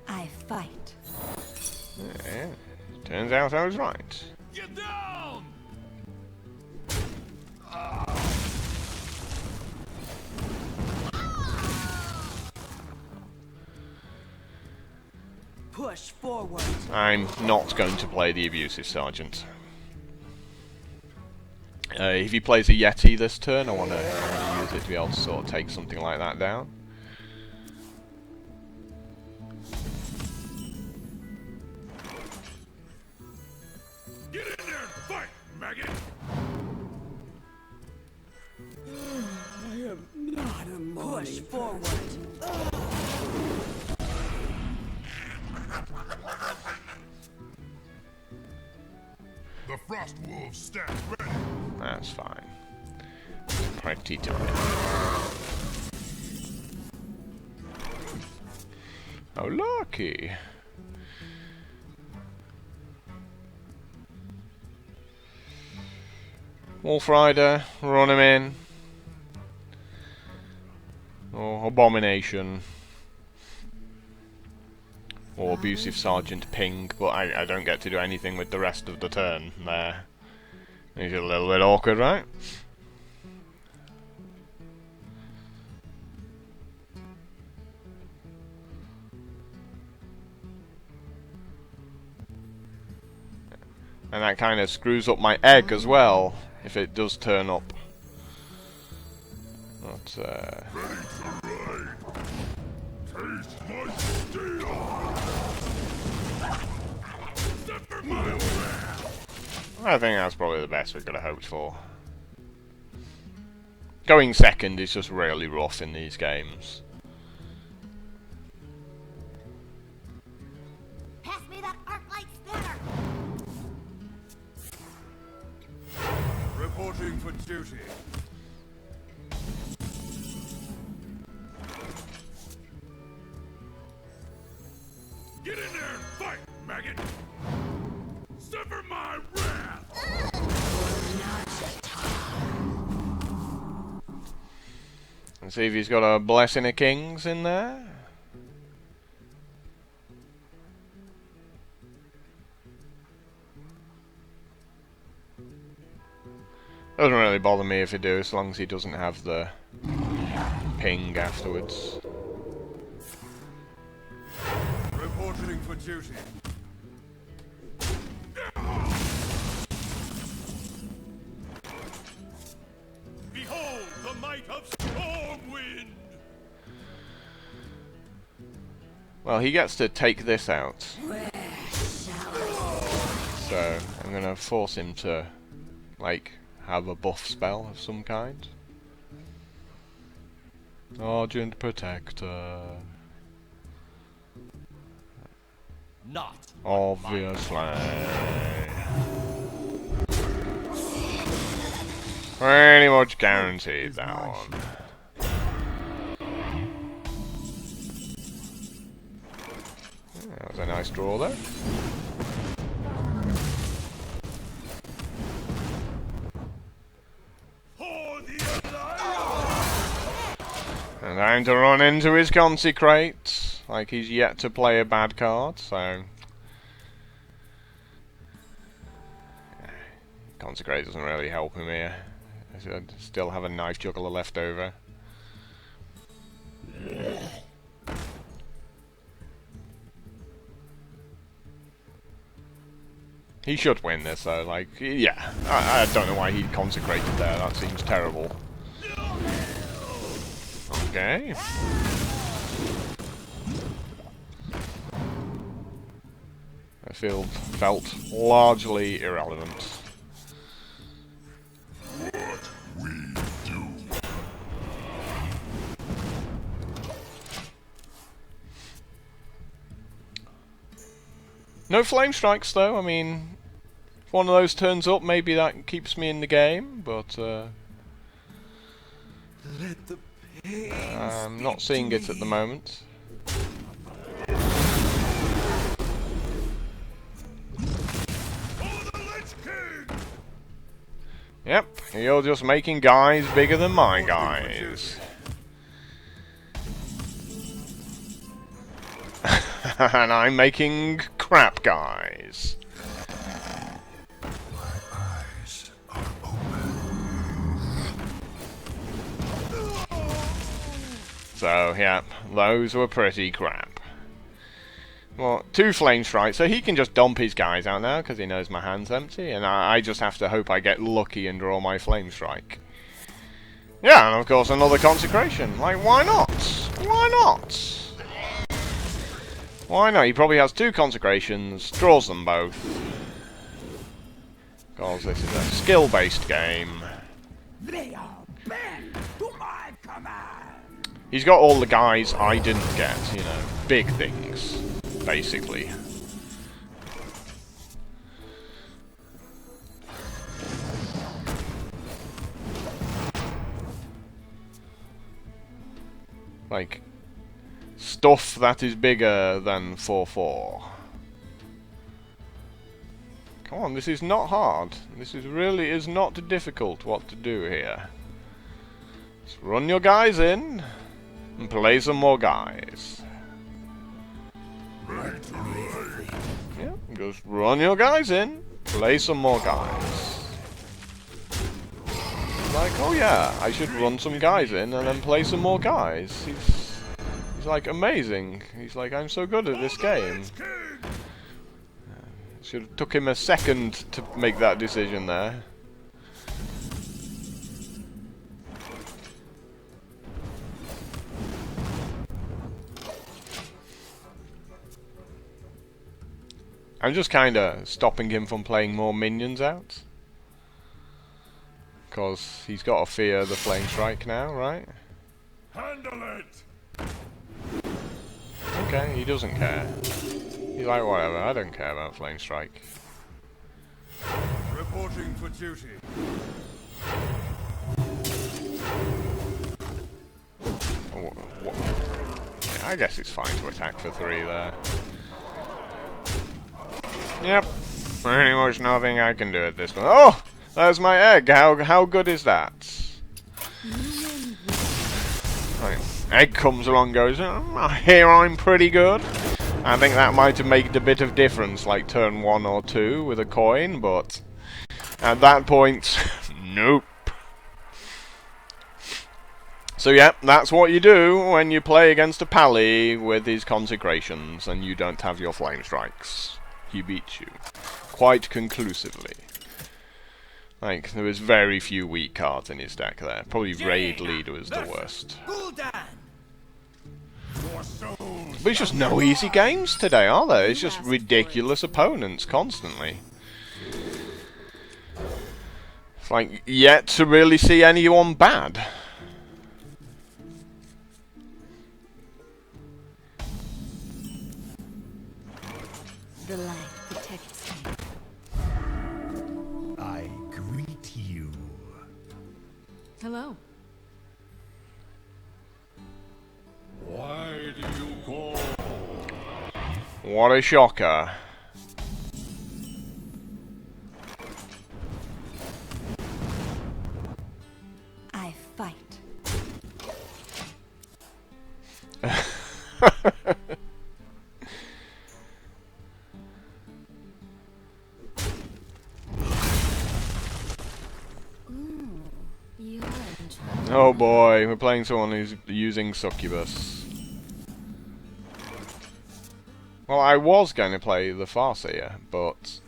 I fight. Yeah, turns out I was right. Get down! Push forward. I'm not going to play the Abusive Sergeant. If he plays a Yeti this turn, I want to use it to be able to sort of take something like that down. Get in there and fight, maggot! I am not a morning. Push forward. The Frost Wolves stand ready. That's fine. Pretty to win. Oh, lucky. Wolf Rider, run him in. Or Abomination. Or Abusive Sergeant ping, but I don't get to do anything with the rest of the turn there. It's a little bit awkward, right? And that kind of screws up my egg as well, if it does turn up. But, Taste my steel! I think that's probably the best we could have hoped for. Going second is just really rough in these games. Pass me that arc light spanner! Reporting for duty. See if he's got a Blessing of Kings in there. Doesn't really bother me if he do, as long as he doesn't have the ping afterwards. Reporting for duty. Behold the might of Stormwind! Well, he gets to take this out. So, I'm gonna force him to, like, have a buff spell of some kind. Argent Protector. Not Obviously. Pretty much guaranteed that one. That was a nice draw there. for the Alliance! And time to run into his Consecrate, like he's yet to play a bad card, so... Consecrate doesn't really help him here. I still have a Knife Juggler left over. He should win this though, like, yeah. I don't know why he consecrated there, that seems terrible. Okay. The field felt largely irrelevant. No flame strikes though, I mean, if one of those turns up, maybe that keeps me in the game, but I'm not seeing it at the moment. Yep, you're just making guys bigger than my guys. And I'm making crap guys. Eyes are open. So, yeah, those were pretty crap. Well, 2 flame strikes, so he can just dump his guys out now because he knows my hand's empty, and I just have to hope I get lucky and draw my flame strike. Yeah, and of course another consecration. Like, why not? Why not? Why not? He probably has 2 consecrations, draws them both. Because this is a skill-based game. They are bent to my command. He's got all the guys I didn't get, you know, big things, basically. Like, stuff that is bigger than 4/4. Come on, this is not hard. This really is not difficult what to do here. Just run your guys in and play some more guys. Yeah, just run your guys in, play some more guys. Like, oh yeah, I should run some guys in and then play some more guys. He's like amazing. He's like, I'm so good at this game. Should have took him a second to make that decision there. I'm just kinda stopping him from playing more minions out. Because he's got to fear the Flame Strike now, right? Handle it! Okay, he doesn't care. He's like, whatever, I don't care about Flame Strike. Reporting for duty. Oh, yeah, I guess it's fine to attack for 3 there. Yep, pretty much nothing I can do at this point. Oh! There's my egg! How good is that? Right. Egg comes along, goes, I hear I'm pretty good. I think that might have made a bit of difference, like turn 1 or 2 with a coin, but at that point, nope. So yeah, that's what you do when you play against a pally with his consecrations and you don't have your flame strikes. He beats you. Quite conclusively. Like, there was very few weak cards in his deck there. Probably Raid Leader was the worst. But it's just no easy games today, are there? It's just ridiculous opponents constantly. It's like, yet to really see anyone bad. The light protects me. I greet you. Hello. Why do you call? What a shocker. I fight. You're in trouble. Oh boy, we're playing someone who's using Succubus. Well, I was going to play the Farseer, but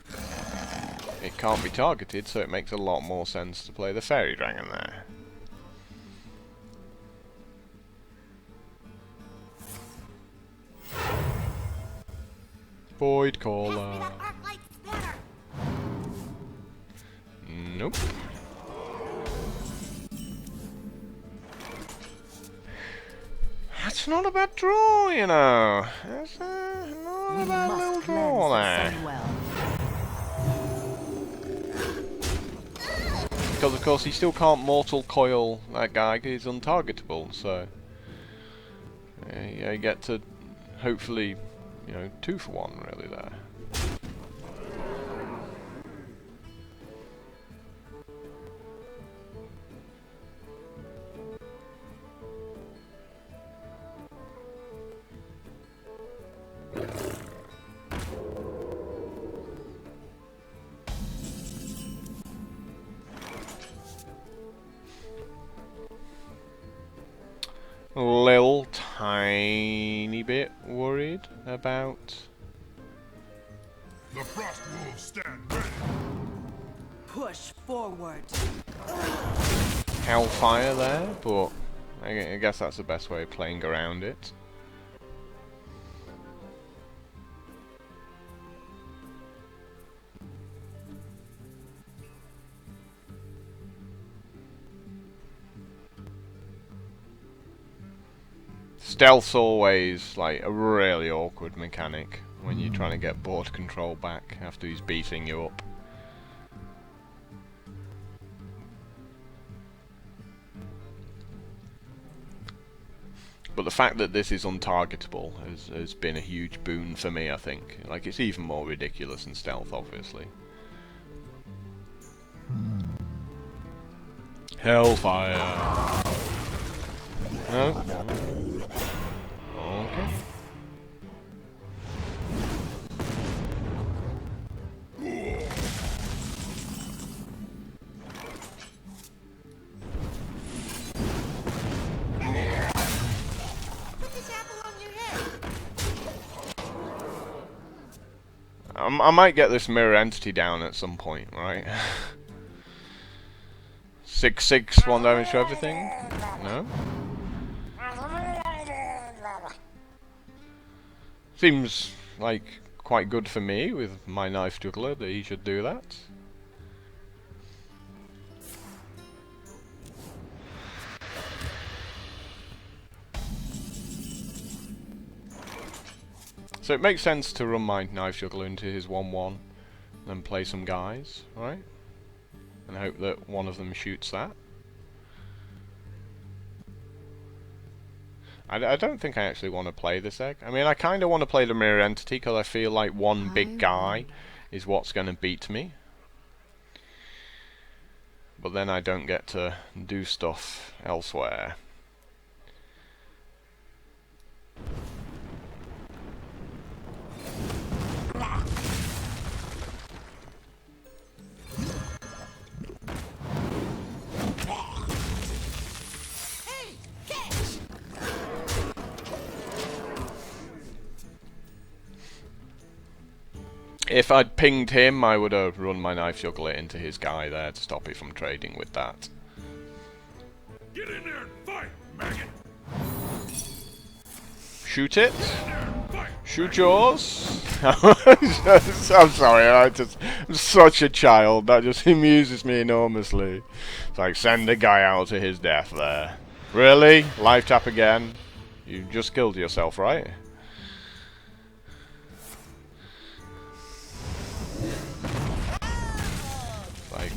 it can't be targeted, so it makes a lot more sense to play the Fairy Dragon there. Void Caller. Nope. That's not a bad draw, you know. That's not We a bad little must draw cleanse the there. Sunwell. Because of course he still can't mortal coil that guy, 'cause he's untargetable, so yeah, you get to hopefully, you know, 2 for 1 really there. Little tiny bit worried about The frost wolves stand ready. Push forward. Hellfire there, but I guess that's the best way of playing around it. Stealth's always like a really awkward mechanic when you're trying to get board control back after he's beating you up. But the fact that this is untargetable has been a huge boon for me, I think. Like, it's even more ridiculous than Stealth, obviously. Hellfire! No? Okay. Put this apple on your head. I might get this mirror entity down at some point, right? 6/6, 1 damage to everything? No? Seems like quite good for me with my knife juggler that he should do that. So it makes sense to run my knife juggler into his 1/1, then play some guys, right? And hope that one of them shoots that. I don't think I actually want to play this egg. I mean, I kind of want to play the mirror entity because I feel like one big guy is what's going to beat me. But then I don't get to do stuff elsewhere. if I'd pinged him, I would have run my knife juggler into his guy there to stop it from trading with that. Get in there and fight, maggot! Shoot it. Get in there and fight! Shoot yours. I'm sorry, I'm such a child. That just amuses me enormously. It's like, send a guy out to his death there. Really? Life tap again? You just killed yourself, right? Like...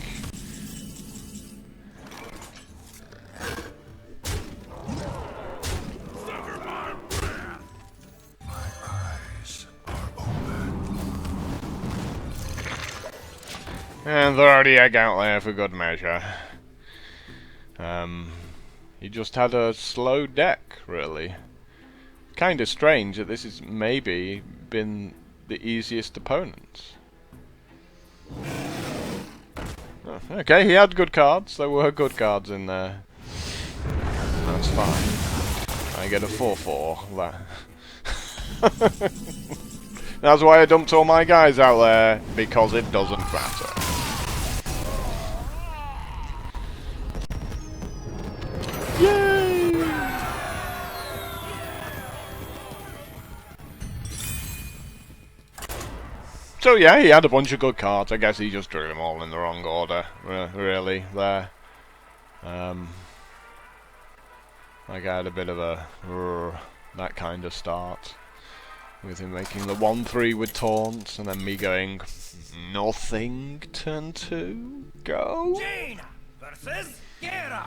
Suffer my wrath! Eyes are open. And throw the egg out there for good measure. He just had a slow deck, really. Kinda strange that this has maybe been the easiest opponent. Oh, okay, he had good cards. There were good cards in there. That's fine. I get a 4/4. That's why I dumped all my guys out there, because it doesn't matter. Yay! So yeah, he had a bunch of good cards. I guess he just drew them all in the wrong order, really, there. Like I had a bit of a that kind of start. With him making the 1/3 with taunts, and then me going, nothing, turn 2, go. Jaina versus Garrosh.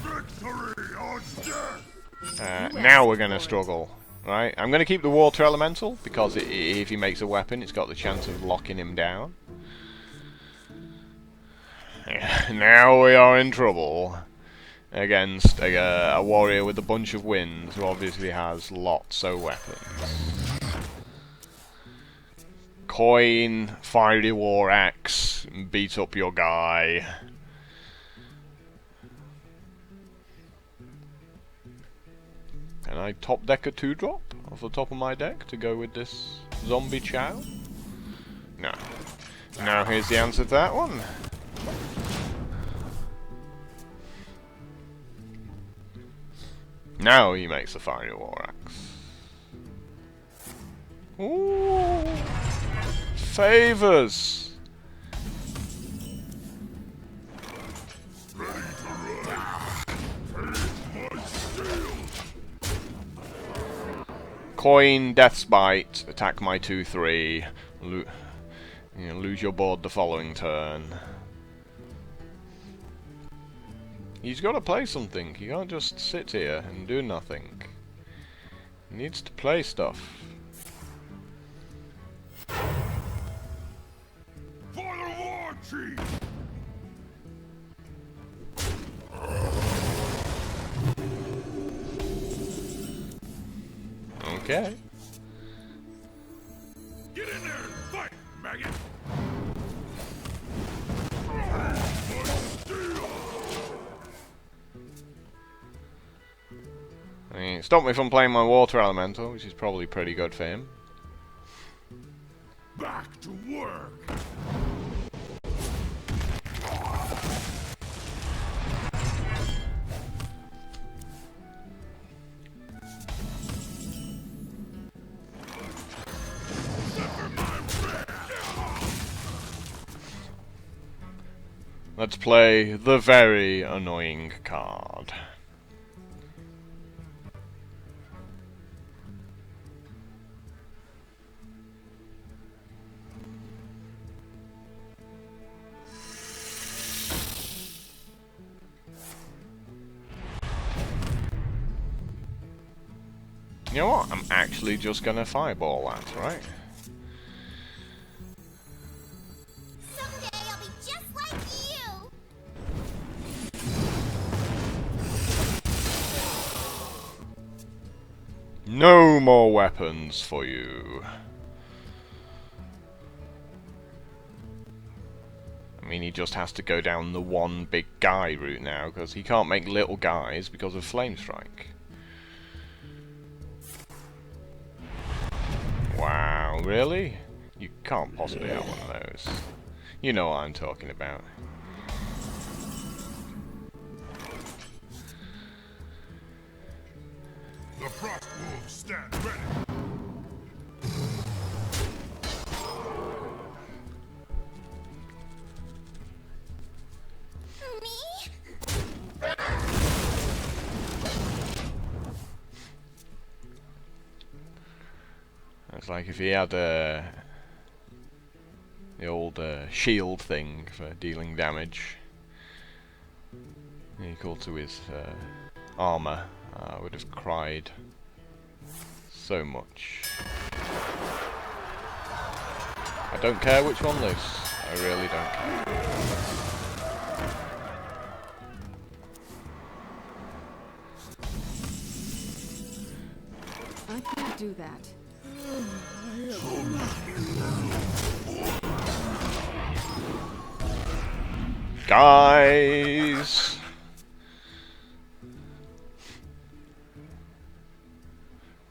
Victory or death! Now we're gonna struggle, right? I'm gonna keep the water elemental, because if he makes a weapon, it's got the chance of locking him down. Now we are in trouble. Against a warrior with a bunch of winds, who obviously has lots of weapons. Coin, fiery war axe, beat up your guy. Can I top deck a 2-drop off the top of my deck to go with this zombie chow? No. Now here's the answer to that one. Now he makes a fiery war axe. Ooh, favors. Coin, Death's Bite, attack my 2/3. Lose your board the following turn. He's got to play something. He can't just sit here and do nothing. He needs to play stuff. For the war chief! Okay. Get in there and fight, maggot! I mean, stop me from playing my water elemental, which is probably pretty good for him. Back to work! Let's play the very annoying card. You know what? I'm actually just gonna fireball that, right? Someday I'll be just like you! No more weapons for you. I mean, he just has to go down the one big guy route now, because he can't make little guys because of Flame Strike. Wow, really? You can't possibly have one of those. You know what I'm talking about. The frost wolves stand ready. Me? It's like if he had the old shield thing for dealing damage equal to his armor, I would have cried so much. I don't care which one lives. I really don't care. I can't do that. Guys!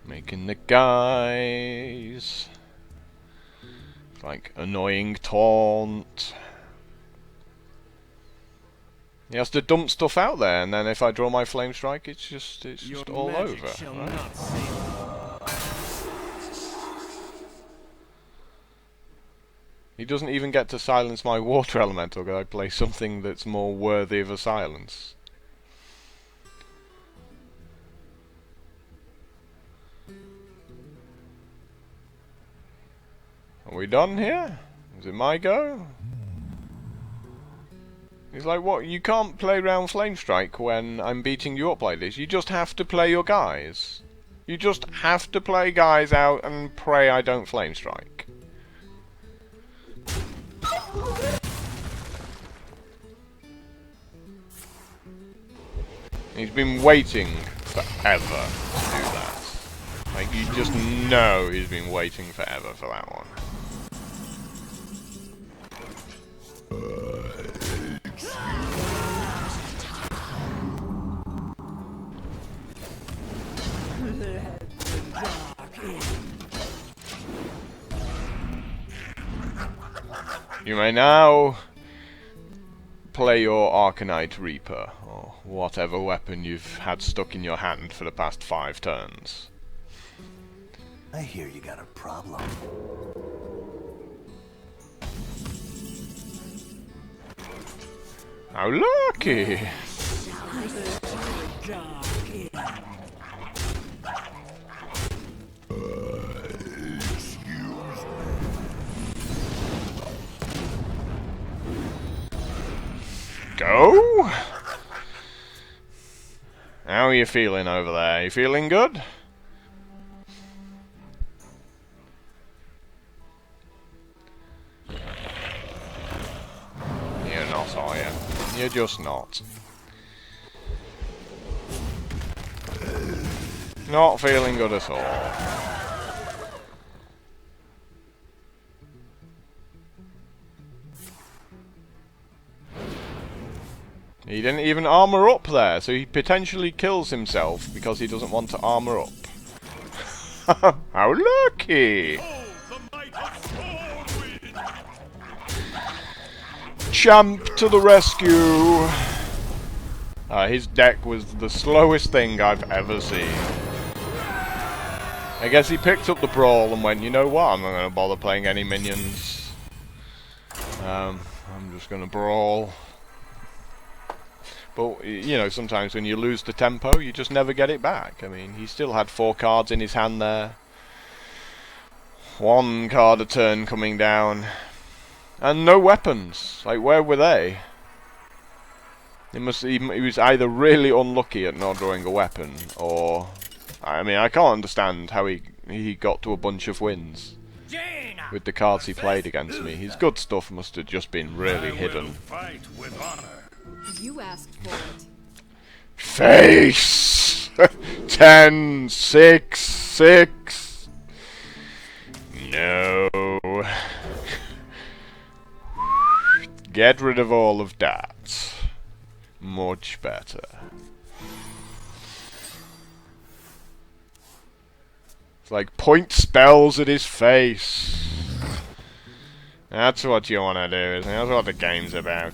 Making the guys. Like annoying taunt. He has to dump stuff out there, and then if I draw my flame strike, it's just all over. Right? He doesn't even get to silence my water elemental, because I play something that's more worthy of a silence. Are we done here? Is it my go? He's like, what? You can't play round Flame Strike when I'm beating you up like this. You just have to play your guys. You just have to play guys out and pray I don't Flame Strike. He's been waiting forever to do that. Like, you just know he's been waiting forever for that one. You may now play your Arcanite Reaper, or whatever weapon you've had stuck in your hand for the past 5 turns. I hear you got a problem. How lucky! Go! How are you feeling over there? You feeling good? You're not, are you? You're just not. Not feeling good at all. He didn't even armor up there, so he potentially kills himself because he doesn't want to armor up. How lucky! Oh, the might of Stormwind! Champ to the rescue! His deck was the slowest thing I've ever seen. I guess he picked up the brawl and went, you know what, I'm not going to bother playing any minions. I'm just going to brawl. But, you know, sometimes when you lose the tempo, you just never get it back. I mean, he still had 4 cards in his hand there. 1 card a turn coming down. And no weapons. Like, where were they? He was either really unlucky at not drawing a weapon, or... I mean, I can't understand how he got to a bunch of wins with the cards he played against me. His good stuff must have just been really hidden. Fight with honor. You asked for it. Face! 10, 6, 6. No. Get rid of all of that. Much better. It's like point spells at his face. That's what you want to do, isn't it? That's what the game's about.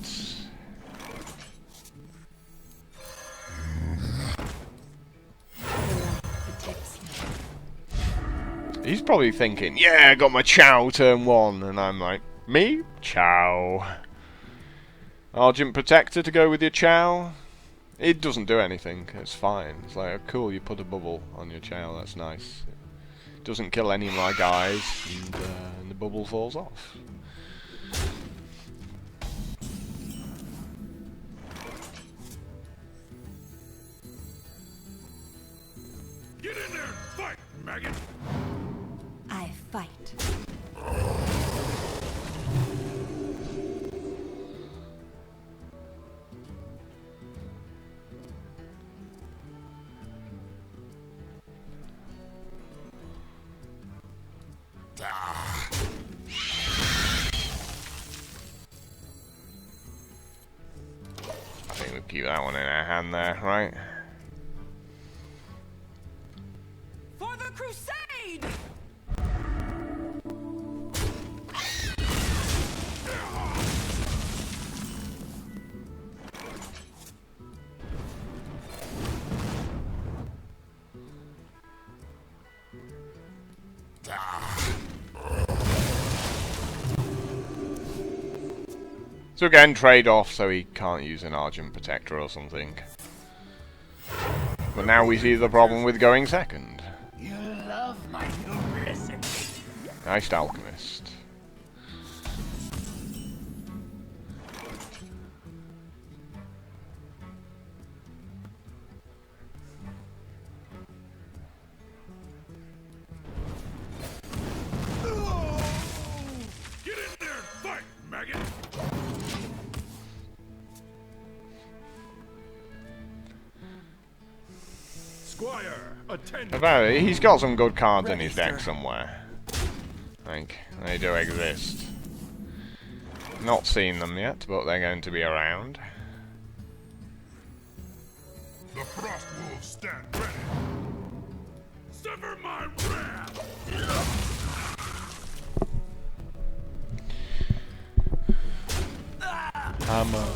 He's probably thinking, yeah, I got my Chow turn 1, and I'm like, me? Chow. Argent Protector to go with your Chow? It doesn't do anything, it's fine. It's like, oh, cool, you put a bubble on your Chow, that's nice. It doesn't kill any of my guys, and the bubble falls off. Get in there! Fight, maggot! I fight. I think we'll keep that one in our hand there, right? For the crusade! So again, trade off so he can't use an Argent Protector or something. But now we see the problem with going second. You love my new recipe. Nice Alchemist. Get in there! Fight, maggot! Squire, attend. About it, he's got some good cards in his deck somewhere. I think they do exist. Not seen them yet, but they're going to be around. The frost wolves stand ready. Sever my wrath! Hammer.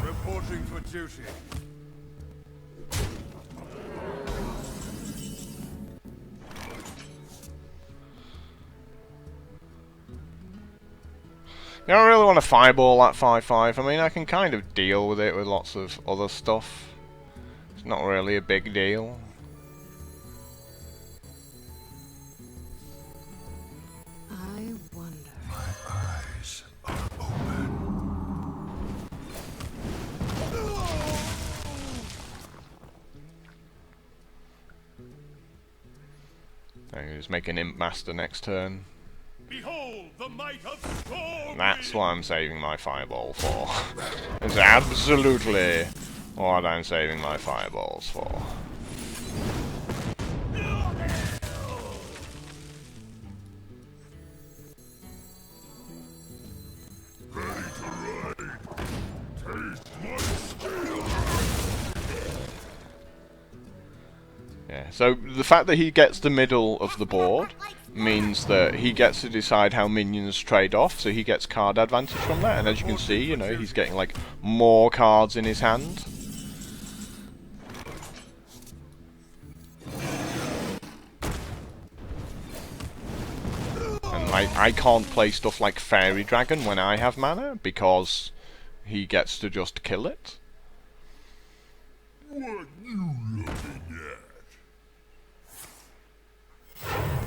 Reporting for duty. You don't really want to fireball that 5/5. I mean, I can kind of deal with it with lots of other stuff. It's not really a big deal. I wonder. Eyes are open. I can just make an Imp Master next turn. Behold the might of storm! That's what I'm saving my fireball for. It's absolutely what I'm saving my fireballs for. Ready to ride. Taste my skill. Yeah, so the fact that he gets the middle of the board means that he gets to decide how minions trade off, so he gets card advantage from that, and as you can see, you know, he's getting like more cards in his hand. And I can't play stuff like Fairy Dragon when I have mana, because he gets to just kill it. What you looking at?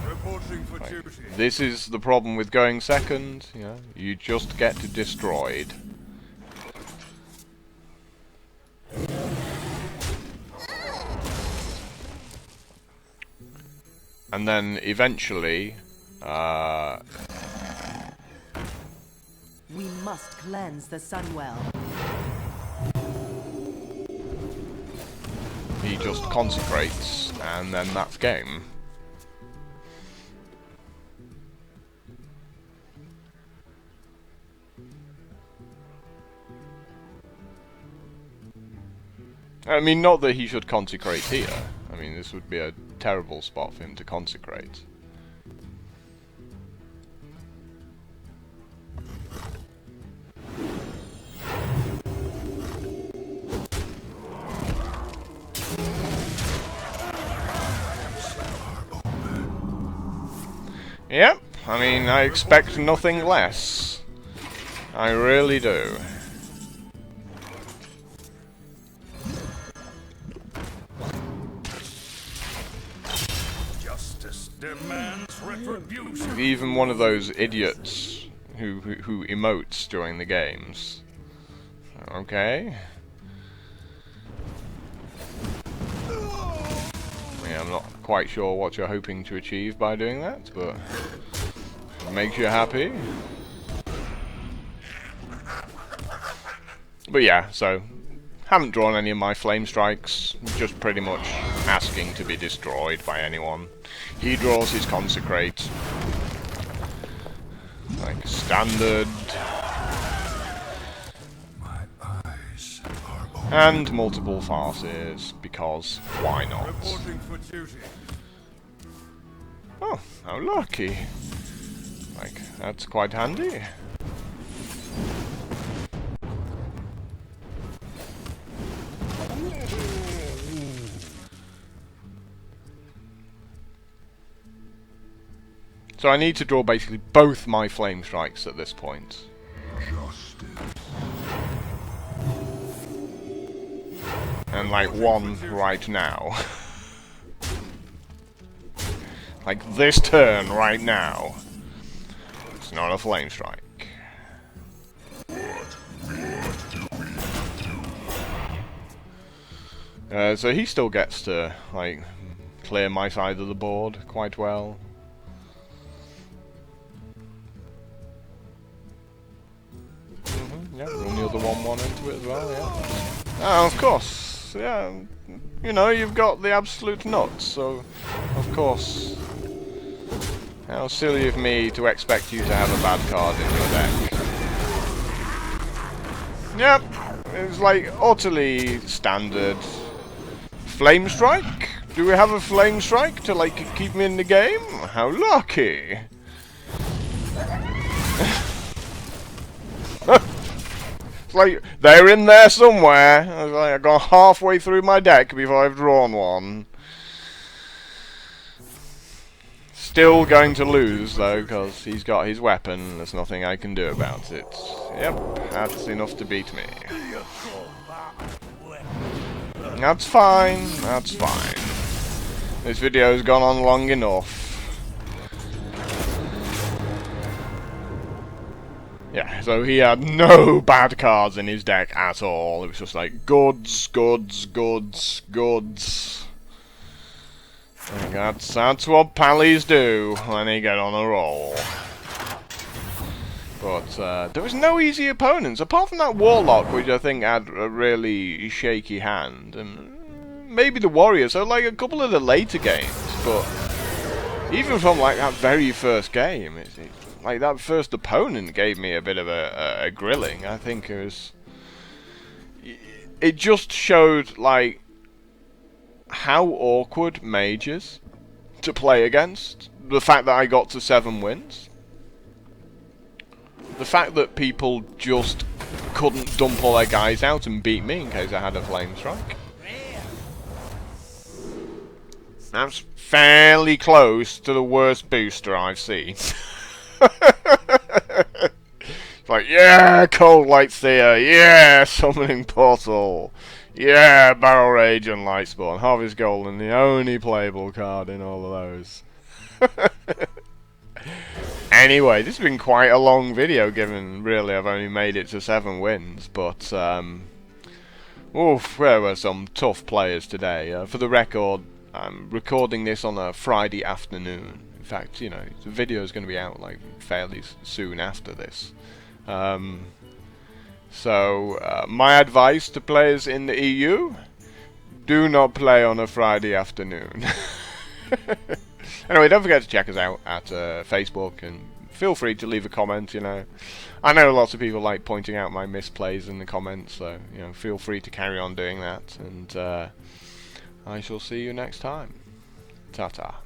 Reporting for duty. This is the problem with going second, you know, you just get destroyed. And then eventually, We must cleanse the Sunwell. he just consecrates, and then that's game. I mean, not that he should consecrate here. I mean, this would be a terrible spot for him to consecrate. Yep, I mean, I expect nothing less. I really do. Justice demands retribution. Even one of those idiots who emotes during the games. Okay. Yeah, I'm not quite sure what you're hoping to achieve by doing that, but it makes you happy. But yeah, so haven't drawn any of my flame strikes, just pretty much asking to be destroyed by anyone. He draws his consecrate, like standard, and multiple farces, because why not? Reporting for duty. Oh, how lucky. Like, that's quite handy. So I need to draw basically both my flame strikes at this point. And like one right now. Like this turn right now. It's not a flame strike. So he still gets to like clear my side of the board quite well. Yeah, run the other 1/1 into it as well, yeah. Oh, of course, yeah. You know, you've got the absolute nuts, so of course. How silly of me to expect you to have a bad card in your deck. Yep, it's like utterly standard. Flame strike? Do we have a flame strike to like keep me in the game? How lucky! It's like, they're in there somewhere. I was like, I got halfway through my deck before I've drawn one. Still going to lose, though, because he's got his weapon. There's nothing I can do about it. Yep, that's enough to beat me. That's fine, that's fine. This video's gone on long enough. Yeah, so he had no bad cards in his deck at all. It was just like goods, goods, goods, goods. And that's what pallies do when they get on a roll. But there was no easy opponents, apart from that Warlock, which I think had a really shaky hand. And maybe the Warrior, so like a couple of the later games. But even from like that very first game, like that first opponent gave me a bit of a grilling. I think it just showed like how awkward Mage is to play against. The fact that I got to 7 wins. The fact that people just couldn't dump all their guys out and beat me in case I had a flame strike. That's fairly close to the worst booster I've seen. It's like, yeah, Cold Light Seer, yeah, Summoning Portal, yeah, Barrel Rage and Lightspawn. Harvest Golden, the only playable card in all of those. Anyway, this has been quite a long video, given really I've only made it to 7 wins, but oof, there were some tough players today. For the record, I'm recording this on a Friday afternoon. In fact, you know, the video is going to be out like fairly soon after this. So, my advice to players in the EU: do not play on a Friday afternoon. Anyway, don't forget to check us out at Facebook, and feel free to leave a comment, you know. I know lots of people like pointing out my misplays in the comments, so, you know, feel free to carry on doing that, and I shall see you next time. Ta-ta.